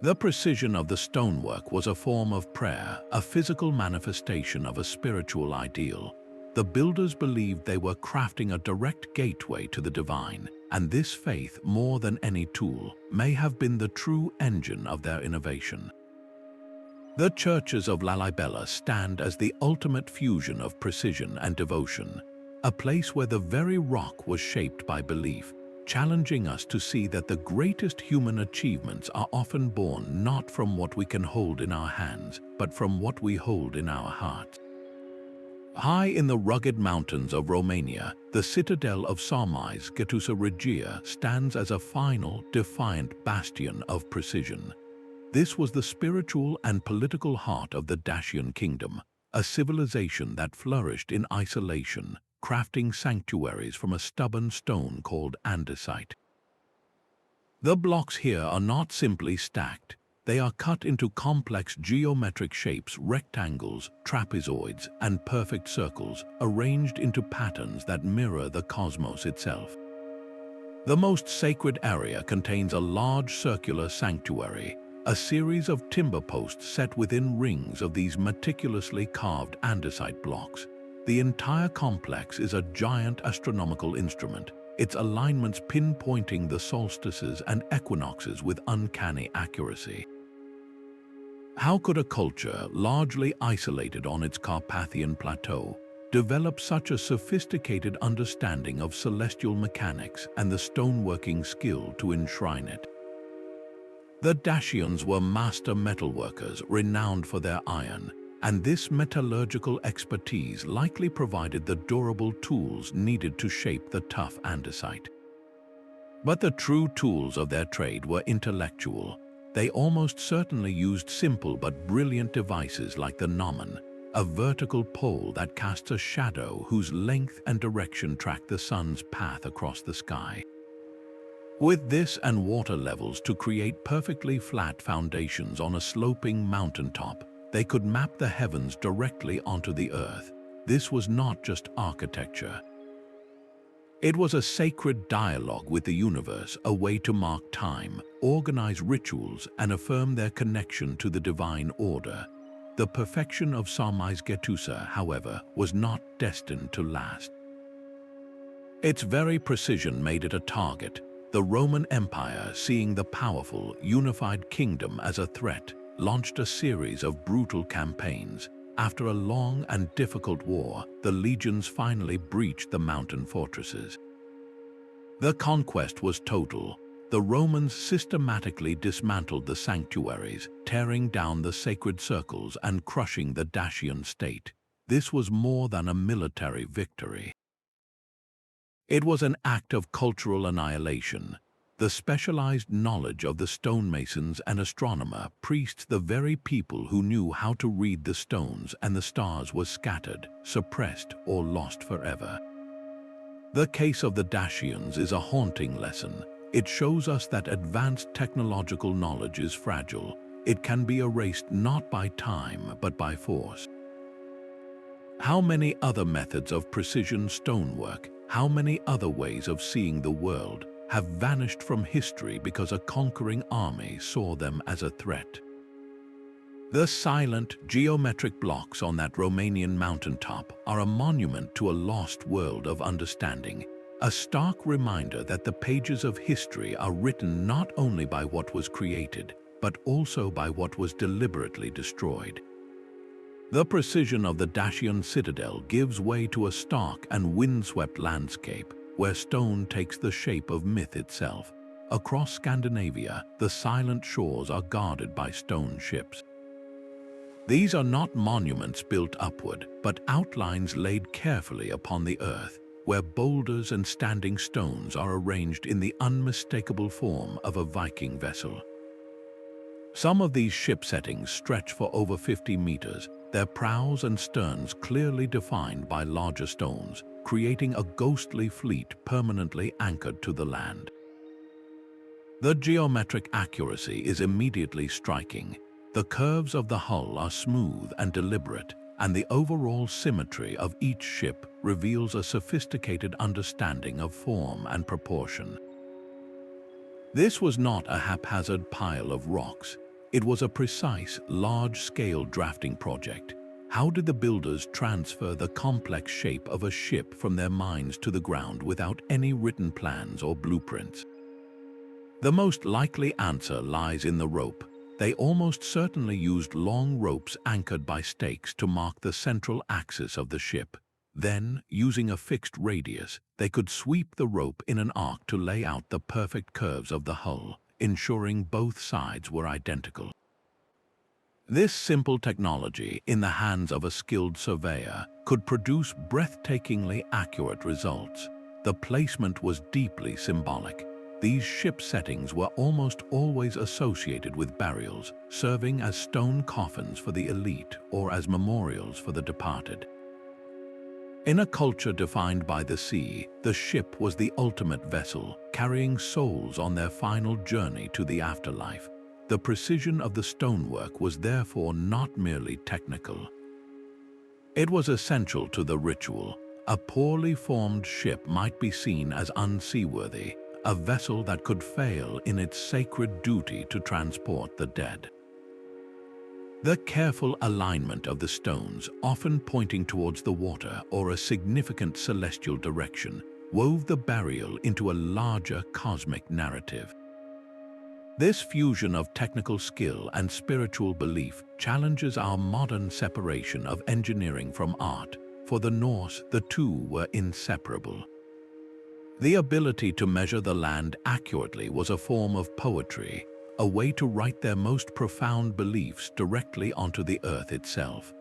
[SPEAKER 1] The precision of the stonework was a form of prayer, a physical manifestation of a spiritual ideal. The builders believed they were crafting a direct gateway to the divine, and this faith, more than any tool, may have been the true engine of their innovation. The churches of Lalibela stand as the ultimate fusion of precision and devotion, a place where the very rock was shaped by belief, challenging us to see that the greatest human achievements are often born not from what we can hold in our hands, but from what we hold in our hearts. High in the rugged mountains of Romania, the citadel of Sacsayhuamán Regia stands as a final, defiant bastion of precision. This was the spiritual and political heart of the Dacian kingdom, a civilization that flourished in isolation, crafting sanctuaries from a stubborn stone called andesite. The blocks here are not simply stacked. They are cut into complex geometric shapes, rectangles, trapezoids, and perfect circles, arranged into patterns that mirror the cosmos itself. The most sacred area contains a large circular sanctuary, a series of timber posts set within rings of these meticulously carved andesite blocks. The entire complex is a giant astronomical instrument, its alignments pinpointing the solstices and equinoxes with uncanny accuracy. How could a culture largely isolated on its Carpathian plateau develop such a sophisticated understanding of celestial mechanics and the stoneworking skill to enshrine it? The Dacians were master metalworkers renowned for their iron, and this metallurgical expertise likely provided the durable tools needed to shape the tough andesite. But the true tools of their trade were intellectual. They almost certainly used simple but brilliant devices like the gnomon, a vertical pole that casts a shadow whose length and direction track the sun's path across the sky. With this and water levels to create perfectly flat foundations on a sloping mountaintop, they could map the heavens directly onto the earth. This was not just architecture. It was a sacred dialogue with the universe, a way to mark time, organize rituals, and affirm their connection to the divine order. The perfection of Sacsayhuamán, however, was not destined to last. Its very precision made it a target. The Roman Empire, seeing the powerful, unified kingdom as a threat, launched a series of brutal campaigns. After a long and difficult war, the legions finally breached the mountain fortresses. The conquest was total. The Romans systematically dismantled the sanctuaries, tearing down the sacred circles and crushing the Dacian state. This was more than a military victory. It was an act of cultural annihilation. The specialized knowledge of the stonemasons and astronomer priests, the very people who knew how to read the stones and the stars, was scattered, suppressed, or lost forever. The case of the Dacians is a haunting lesson. It shows us that advanced technological knowledge is fragile. It can be erased not by time but by force. How many other methods of precision stonework, how many other ways of seeing the world, have vanished from history because a conquering army saw them as a threat? The silent, geometric blocks on that Romanian mountaintop are a monument to a lost world of understanding, a stark reminder that the pages of history are written not only by what was created, but also by what was deliberately destroyed. The precision of the Dacian citadel gives way to a stark and windswept landscape, where stone takes the shape of myth itself. Across Scandinavia, the silent shores are guarded by stone ships. These are not monuments built upward, but outlines laid carefully upon the earth, where boulders and standing stones are arranged in the unmistakable form of a Viking vessel. Some of these ship settings stretch for over 50 meters, their prows and sterns clearly defined by larger stones, creating a ghostly fleet permanently anchored to the land. The geometric accuracy is immediately striking. The curves of the hull are smooth and deliberate, and the overall symmetry of each ship reveals a sophisticated understanding of form and proportion. This was not a haphazard pile of rocks. It was a precise, large-scale drafting project. How did the builders transfer the complex shape of a ship from their minds to the ground without any written plans or blueprints? The most likely answer lies in the rope. They almost certainly used long ropes anchored by stakes to mark the central axis of the ship. Then, using a fixed radius, they could sweep the rope in an arc to lay out the perfect curves of the hull, ensuring both sides were identical. This simple technology, in the hands of a skilled surveyor, could produce breathtakingly accurate results. The placement was deeply symbolic. These ship settings were almost always associated with burials, serving as stone coffins for the elite or as memorials for the departed. In a culture defined by the sea, the ship was the ultimate vessel, carrying souls on their final journey to the afterlife. The precision of the stonework was therefore not merely technical. It was essential to the ritual. A poorly formed ship might be seen as unseaworthy, a vessel that could fail in its sacred duty to transport the dead. The careful alignment of the stones, often pointing towards the water or a significant celestial direction, wove the burial into a larger cosmic narrative. This fusion of technical skill and spiritual belief challenges our modern separation of engineering from art. For the Norse, the two were inseparable. The ability to measure the land accurately was a form of poetry, a way to write their most profound beliefs directly onto the earth itself.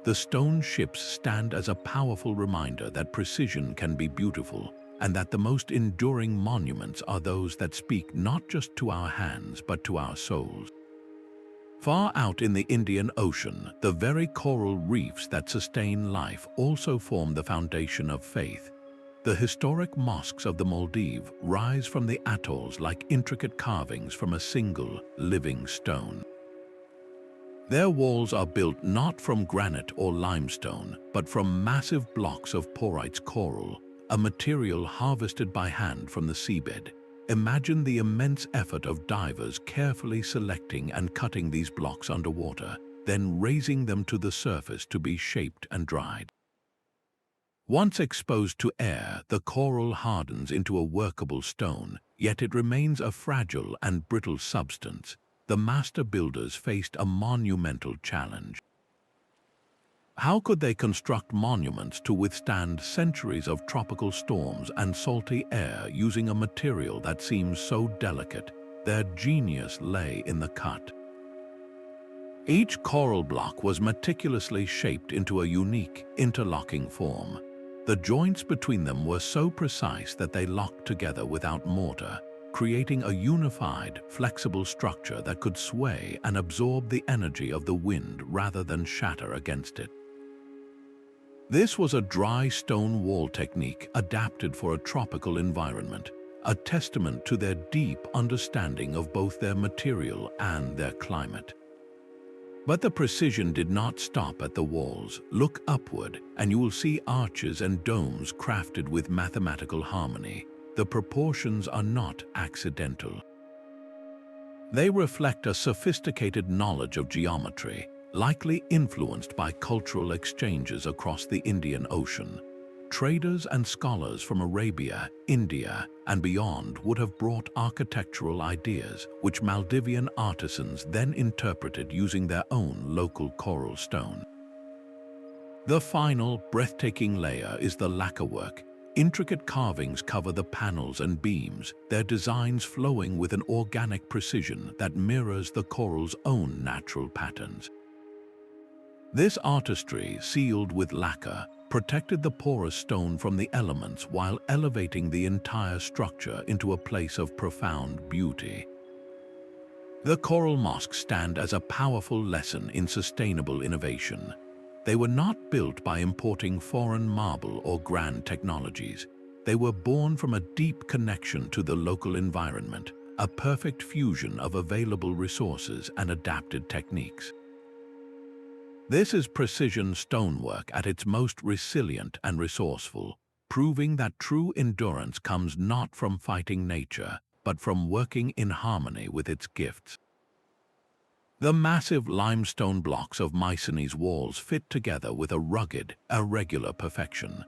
[SPEAKER 1] The stone ships stand as a powerful reminder that precision can be beautiful, and that the most enduring monuments are those that speak not just to our hands but to our souls. Far out in the Indian Ocean, the very coral reefs that sustain life also form the foundation of faith. The historic mosques of the Maldives rise from the atolls like intricate carvings from a single, living stone. Their walls are built not from granite or limestone, but from massive blocks of porite coral, a material harvested by hand from the seabed. Imagine the immense effort of divers carefully selecting and cutting these blocks underwater, then raising them to the surface to be shaped and dried. Once exposed to air, the coral hardens into a workable stone, yet it remains a fragile and brittle substance. The master builders faced a monumental challenge. How could they construct monuments to withstand centuries of tropical storms and salty air using a material that seems so delicate? Their genius lay in the cut. Each coral block was meticulously shaped into a unique, interlocking form. The joints between them were so precise that they locked together without mortar, creating a unified, flexible structure that could sway and absorb the energy of the wind rather than shatter against it. This was a dry stone wall technique adapted for a tropical environment, a testament to their deep understanding of both their material and their climate. But the precision did not stop at the walls. Look upward, and you will see arches and domes crafted with mathematical harmony. The proportions are not accidental. They reflect a sophisticated knowledge of geometry, likely influenced by cultural exchanges across the Indian Ocean. Traders and scholars from Arabia, India, and beyond would have brought architectural ideas, which Maldivian artisans then interpreted using their own local coral stone. The final, breathtaking layer is the lacquerwork, Intricate carvings cover the panels and beams, their designs flowing with an organic precision that mirrors the coral's own natural patterns. This artistry, sealed with lacquer, protected the porous stone from the elements while elevating the entire structure into a place of profound beauty. The coral mosques stand as a powerful lesson in sustainable innovation. They were not built by importing foreign marble or grand technologies. They were born from a deep connection to the local environment, a perfect fusion of available resources and adapted techniques. This is precision stonework at its most resilient and resourceful, proving that true endurance comes not from fighting nature, but from working in harmony with its gifts. The massive limestone blocks of Mycenae's walls fit together with a rugged, irregular perfection.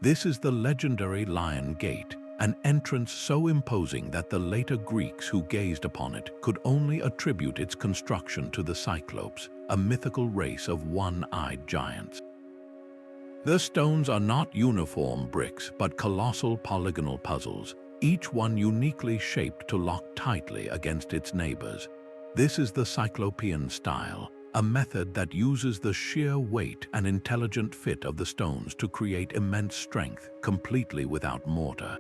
[SPEAKER 1] This is the legendary Lion Gate, an entrance so imposing that the later Greeks who gazed upon it could only attribute its construction to the Cyclopes, a mythical race of one-eyed giants. The stones are not uniform bricks but colossal polygonal puzzles, each one uniquely shaped to lock tightly against its neighbors. This is the Cyclopean style, a method that uses the sheer weight and intelligent fit of the stones to create immense strength, completely without mortar.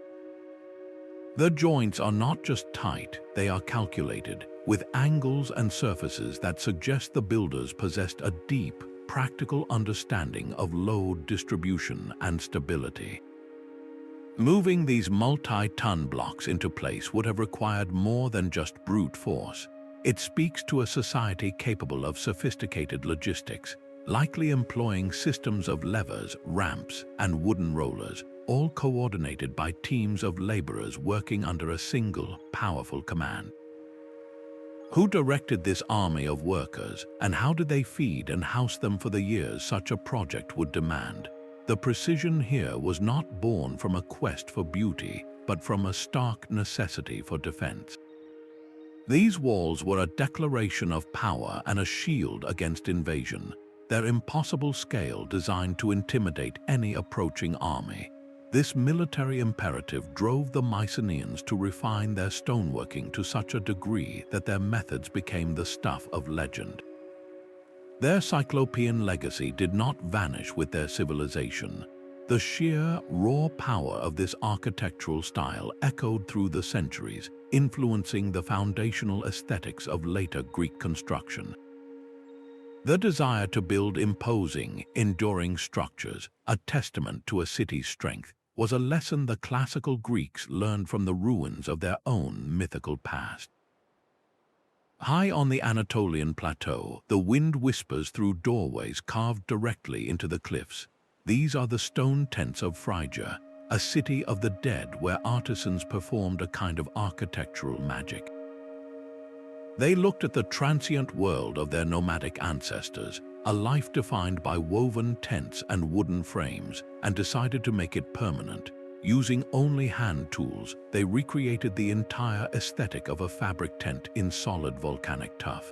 [SPEAKER 1] The joints are not just tight, they are calculated, with angles and surfaces that suggest the builders possessed a deep, practical understanding of load distribution and stability. Moving these multi-ton blocks into place would have required more than just brute force. It speaks to a society capable of sophisticated logistics, likely employing systems of levers, ramps, and wooden rollers, all coordinated by teams of laborers working under a single, powerful command. Who directed this army of workers, and how did they feed and house them for the years such a project would demand? The precision here was not born from a quest for beauty, but from a stark necessity for defense. These walls were a declaration of power and a shield against invasion, their impossible scale designed to intimidate any approaching army. This military imperative drove the Mycenaeans to refine their stoneworking to such a degree that their methods became the stuff of legend. Their Cyclopean legacy did not vanish with their civilization. The sheer, raw power of this architectural style echoed through the centuries, influencing the foundational aesthetics of later Greek construction. The desire to build imposing, enduring structures, a testament to a city's strength, was a lesson the classical Greeks learned from the ruins of their own mythical past. High on the Anatolian plateau, the wind whispers through doorways carved directly into the cliffs. These are the stone tents of Phrygia, a city of the dead where artisans performed a kind of architectural magic. They looked at the transient world of their nomadic ancestors, a life defined by woven tents and wooden frames, and decided to make it permanent. Using only hand tools, they recreated the entire aesthetic of a fabric tent in solid volcanic tuff.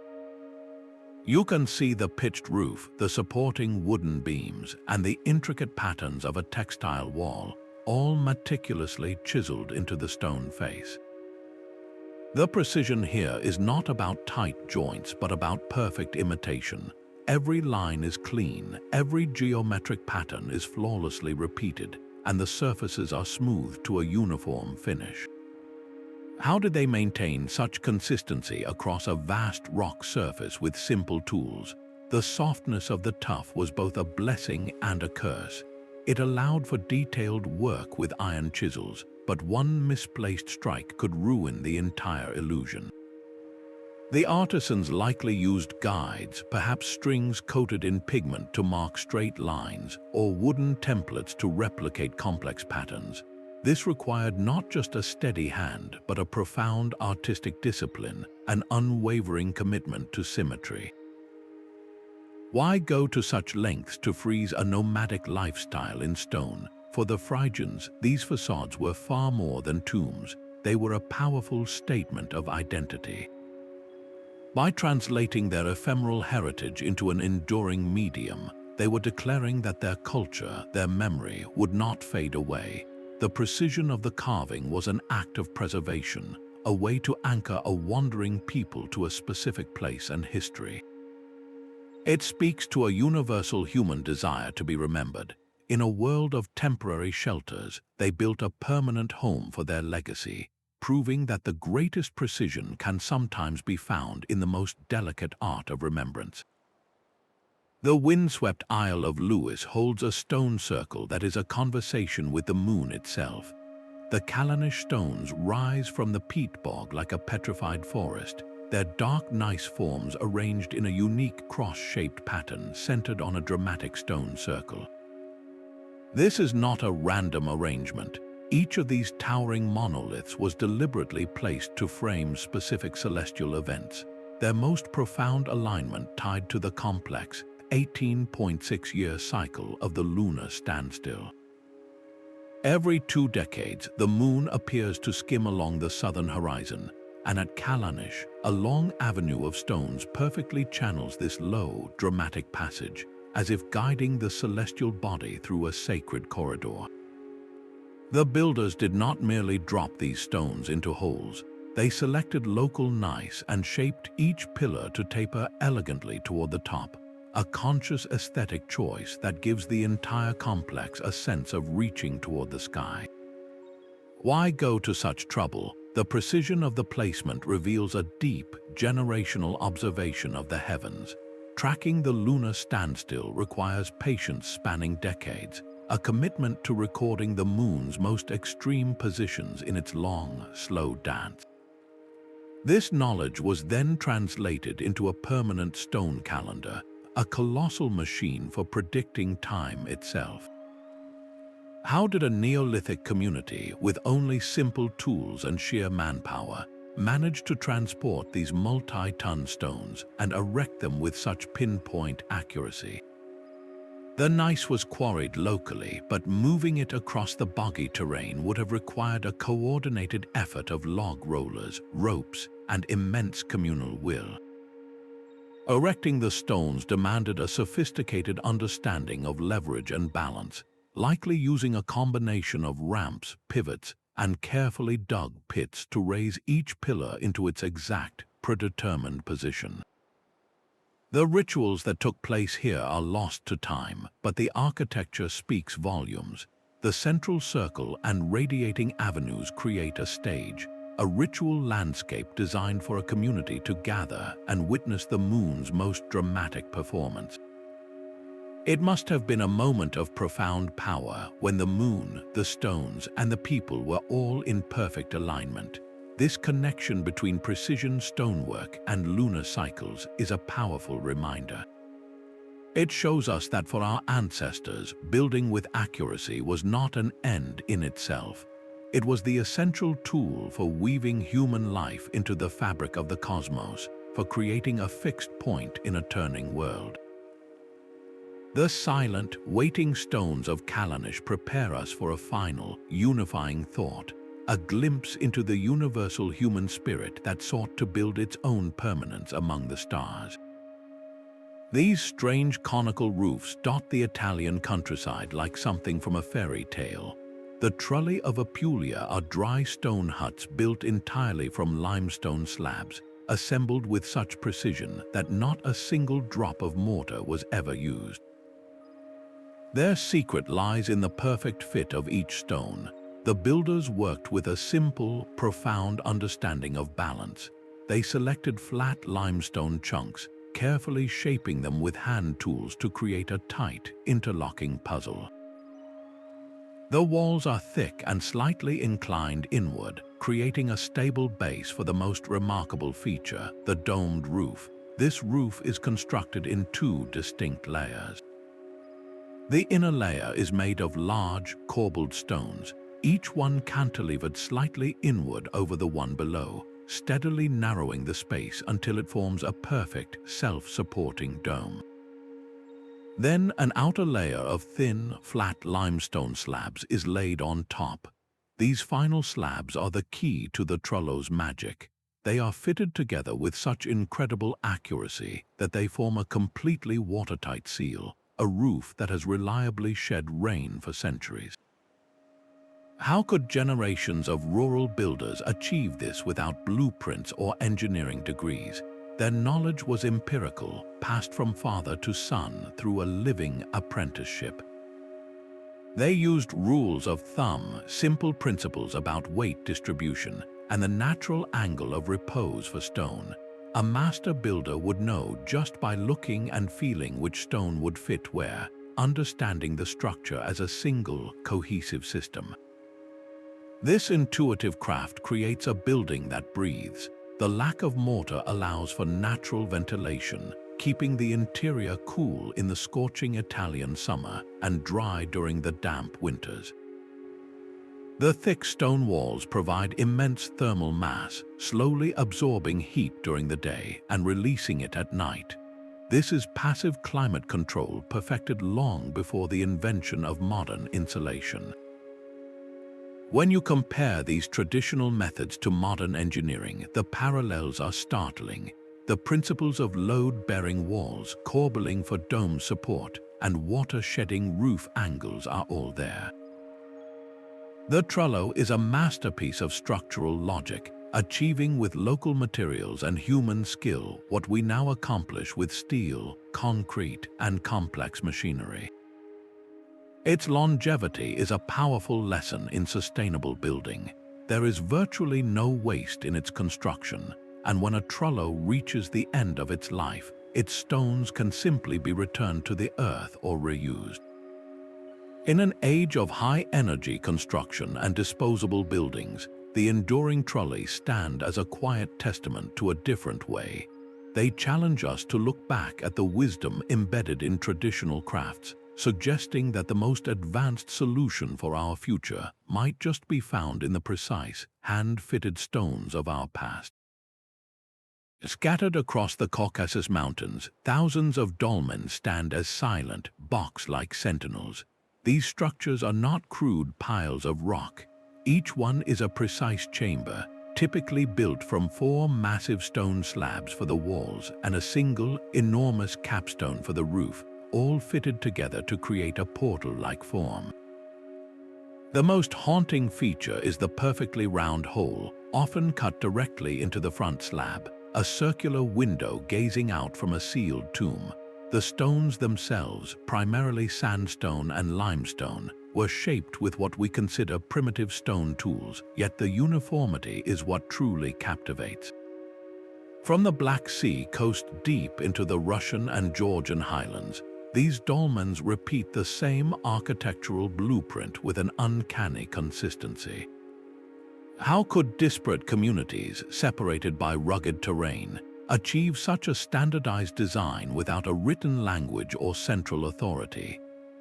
[SPEAKER 1] You can see the pitched roof, the supporting wooden beams, and the intricate patterns of a textile wall, all meticulously chiseled into the stone face. The precision here is not about tight joints, but about perfect imitation. Every line is clean, every geometric pattern is flawlessly repeated, and the surfaces are smoothed to a uniform finish. How did they maintain such consistency across a vast rock surface with simple tools? The softness of the tuff was both a blessing and a curse. It allowed for detailed work with iron chisels, but one misplaced strike could ruin the entire illusion. The artisans likely used guides, perhaps strings coated in pigment to mark straight lines, or wooden templates to replicate complex patterns. This required not just a steady hand, but a profound artistic discipline, an unwavering commitment to symmetry. Why go to such lengths to freeze a nomadic lifestyle in stone? For the Phrygians, these facades were far more than tombs. They were a powerful statement of identity. By translating their ephemeral heritage into an enduring medium, they were declaring that their culture, their memory, would not fade away. The precision of the carving was an act of preservation, a way to anchor a wandering people to a specific place and history. It speaks to a universal human desire to be remembered. In a world of temporary shelters, they built a permanent home for their legacy, proving that the greatest precision can sometimes be found in the most delicate art of remembrance. The windswept Isle of Lewis holds a stone circle that is a conversation with the moon itself. The Callanish stones rise from the peat bog like a petrified forest, their dark gneiss forms arranged in a unique cross-shaped pattern centered on a dramatic stone circle. This is not a random arrangement. Each of these towering monoliths was deliberately placed to frame specific celestial events, their most profound alignment tied to the complex 18.6-year cycle of the lunar standstill. Every 2 decades, the moon appears to skim along the southern horizon, and at Callanish, a long avenue of stones perfectly channels this low, dramatic passage, as if guiding the celestial body through a sacred corridor. The builders did not merely drop these stones into holes. They selected local gneiss and shaped each pillar to taper elegantly toward the top, a conscious aesthetic choice that gives the entire complex a sense of reaching toward the sky. Why go to such trouble? The precision of the placement reveals a deep, generational observation of the heavens. Tracking the lunar standstill requires patience spanning decades, a commitment to recording the moon's most extreme positions in its long, slow dance. This knowledge was then translated into a permanent stone calendar, a colossal machine for predicting time itself. How did a Neolithic community with only simple tools and sheer manpower manage to transport these multi-ton stones and erect them with such pinpoint accuracy? The gneiss was quarried locally, but moving it across the boggy terrain would have required a coordinated effort of log rollers, ropes, and immense communal will. Erecting the stones demanded a sophisticated understanding of leverage and balance, likely using a combination of ramps, pivots, and carefully dug pits to raise each pillar into its exact, predetermined position. The rituals that took place here are lost to time, but the architecture speaks volumes. The central circle and radiating avenues create a stage, a ritual landscape designed for a community to gather and witness the moon's most dramatic performance. It must have been a moment of profound power when the moon, the stones, and the people were all in perfect alignment. This connection between precision stonework and lunar cycles is a powerful reminder. It shows us that for our ancestors, building with accuracy was not an end in itself. It was the essential tool for weaving human life into the fabric of the cosmos, for creating a fixed point in a turning world. The silent, waiting stones of Callanish prepare us for a final, unifying thought, a glimpse into the universal human spirit that sought to build its own permanence among the stars. These strange conical roofs dot the Italian countryside like something from a fairy tale. The trulli of Apulia are dry stone huts built entirely from limestone slabs, assembled with such precision that not a single drop of mortar was ever used. Their secret lies in the perfect fit of each stone. The builders worked with a simple, profound understanding of balance. They selected flat limestone chunks, carefully shaping them with hand tools to create a tight, interlocking puzzle. The walls are thick and slightly inclined inward, creating a stable base for the most remarkable feature, the domed roof. This roof is constructed in 2 distinct layers. The inner layer is made of large, corbelled stones, each one cantilevered slightly inward over the one below, steadily narrowing the space until it forms a perfect, self-supporting dome. Then an outer layer of thin, flat limestone slabs is laid on top. These final slabs are the key to the trullo's magic. They are fitted together with such incredible accuracy that they form a completely watertight seal, a roof that has reliably shed rain for centuries. How could generations of rural builders achieve this without blueprints or engineering degrees? Their knowledge was empirical, passed from father to son through a living apprenticeship. They used rules of thumb, simple principles about weight distribution, and the natural angle of repose for stone. A master builder would know just by looking and feeling which stone would fit where, understanding the structure as a single, cohesive system. This intuitive craft creates a building that breathes. The lack of mortar allows for natural ventilation, keeping the interior cool in the scorching Italian summer and dry during the damp winters. The thick stone walls provide immense thermal mass, slowly absorbing heat during the day and releasing it at night. This is passive climate control perfected long before the invention of modern insulation. When you compare these traditional methods to modern engineering, the parallels are startling. The principles of load-bearing walls, corbelling for dome support, and water-shedding roof angles are all there. The trello is a masterpiece of structural logic, achieving with local materials and human skill what we now accomplish with steel, concrete, and complex machinery. Its longevity is a powerful lesson in sustainable building. There is virtually no waste in its construction, and when a trello reaches the end of its life, its stones can simply be returned to the earth or reused. In an age of high-energy construction and disposable buildings, the enduring trelli stand as a quiet testament to a different way. They challenge us to look back at the wisdom embedded in traditional crafts, suggesting that the most advanced solution for our future might just be found in the precise, hand-fitted stones of our past. Scattered across the Caucasus Mountains, thousands of dolmens stand as silent, box-like sentinels. These structures are not crude piles of rock. Each one is a precise chamber, typically built from 4 massive stone slabs for the walls and a single, enormous capstone for the roof, all fitted together to create a portal-like form. The most haunting feature is the perfectly round hole, often cut directly into the front slab, a circular window gazing out from a sealed tomb. The stones themselves, primarily sandstone and limestone, were shaped with what we consider primitive stone tools, yet the uniformity is what truly captivates. From the Black Sea coast deep into the Russian and Georgian highlands, these dolmens repeat the same architectural blueprint with an uncanny consistency. How could disparate communities, separated by rugged terrain, achieve such a standardized design without a written language or central authority?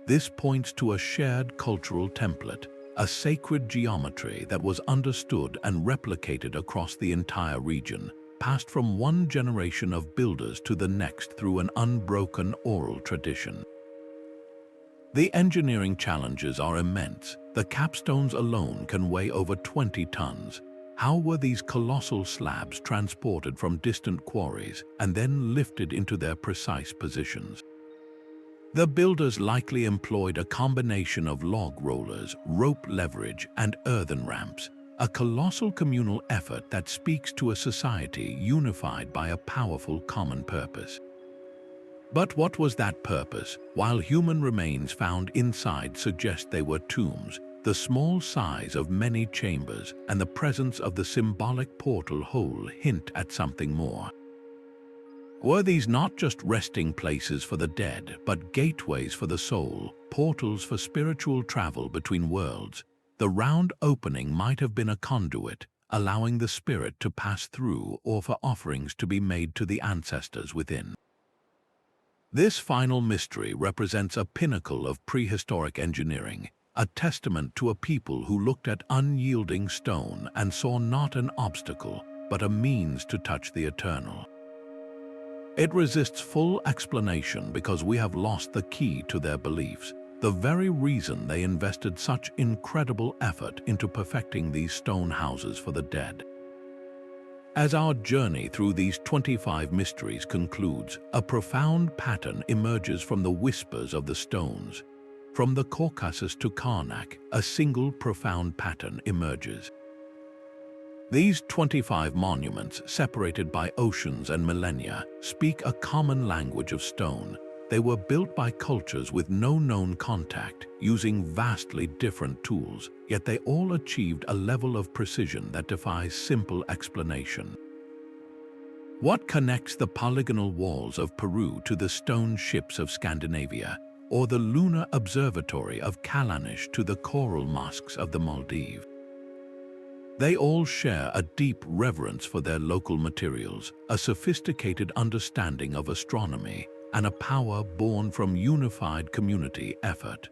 [SPEAKER 1] This points to a shared cultural template, a sacred geometry that was understood and replicated across the entire region, passed from one generation of builders to the next through an unbroken oral tradition. The engineering challenges are immense. The capstones alone can weigh over 20 tons. How were these colossal slabs transported from distant quarries and then lifted into their precise positions? The builders likely employed a combination of log rollers, rope leverage, and earthen ramps, a colossal communal effort that speaks to a society unified by a powerful common purpose. But what was that purpose? While human remains found inside suggest they were tombs, the small size of many chambers and the presence of the symbolic portal hole hint at something more. Were these not just resting places for the dead, but gateways for the soul, portals for spiritual travel between worlds? The round opening might have been a conduit, allowing the spirit to pass through or for offerings to be made to the ancestors within. This final mystery represents a pinnacle of prehistoric engineering, a testament to a people who looked at unyielding stone and saw not an obstacle, but a means to touch the eternal. It resists full explanation because we have lost the key to their beliefs, the very reason they invested such incredible effort into perfecting these stone houses for the dead. As our journey through these 25 mysteries concludes, a profound pattern emerges from the whispers of the stones. From the Caucasus to Carnac, a single profound pattern emerges. These 25 monuments, separated by oceans and millennia, speak a common language of stone. They were built by cultures with no known contact, using vastly different tools, yet they all achieved a level of precision that defies simple explanation. What connects the polygonal walls of Peru to the stone ships of Scandinavia, or the lunar observatory of Kalanish to the coral mosques of the Maldives? They all share a deep reverence for their local materials, a sophisticated understanding of astronomy, and a power born from unified community effort.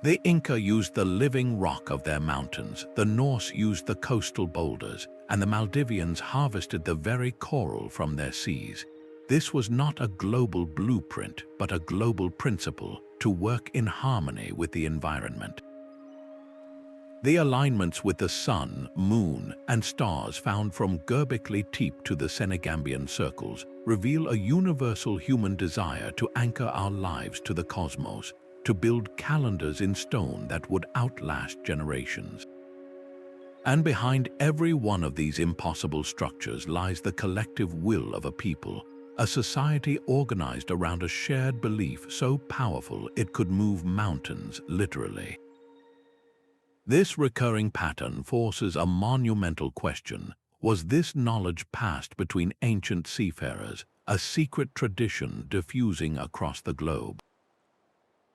[SPEAKER 1] The Inca used the living rock of their mountains, the Norse used the coastal boulders, and the Maldivians harvested the very coral from their seas. This was not a global blueprint, but a global principle to work in harmony with the environment. The alignments with the sun, moon, and stars found from Göbekli Tepe to the Senegambian circles reveal a universal human desire to anchor our lives to the cosmos, to build calendars in stone that would outlast generations. And behind every one of these impossible structures lies the collective will of a people, a society organized around a shared belief so powerful it could move mountains, literally. This recurring pattern forces a monumental question. Was this knowledge passed between ancient seafarers, a secret tradition diffusing across the globe?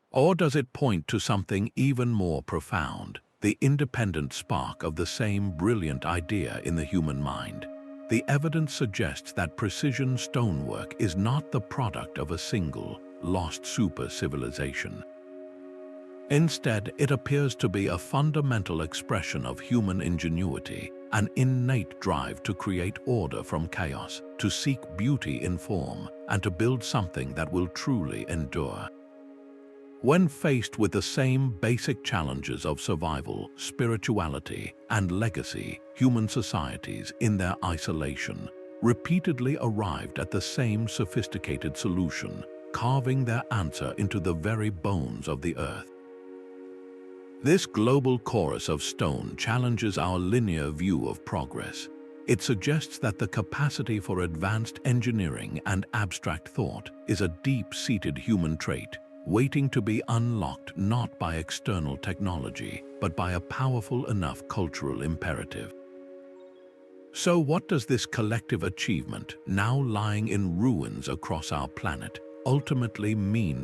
[SPEAKER 1] Or does it point to something even more profound, the independent spark of the same brilliant idea in the human mind? The evidence suggests that precision stonework is not the product of a single, lost super-civilization. Instead, it appears to be a fundamental expression of human ingenuity, an innate drive to create order from chaos, to seek beauty in form, and to build something that will truly endure. When faced with the same basic challenges of survival, spirituality, and legacy, human societies, in their isolation, repeatedly arrived at the same sophisticated solution, carving their answer into the very bones of the earth. This global chorus of stone challenges our linear view of progress. It suggests that the capacity for advanced engineering and abstract thought is a deep-seated human trait, waiting to be unlocked not by external technology, but by a powerful enough cultural imperative. So what does this collective achievement, now lying in ruins across our planet, ultimately mean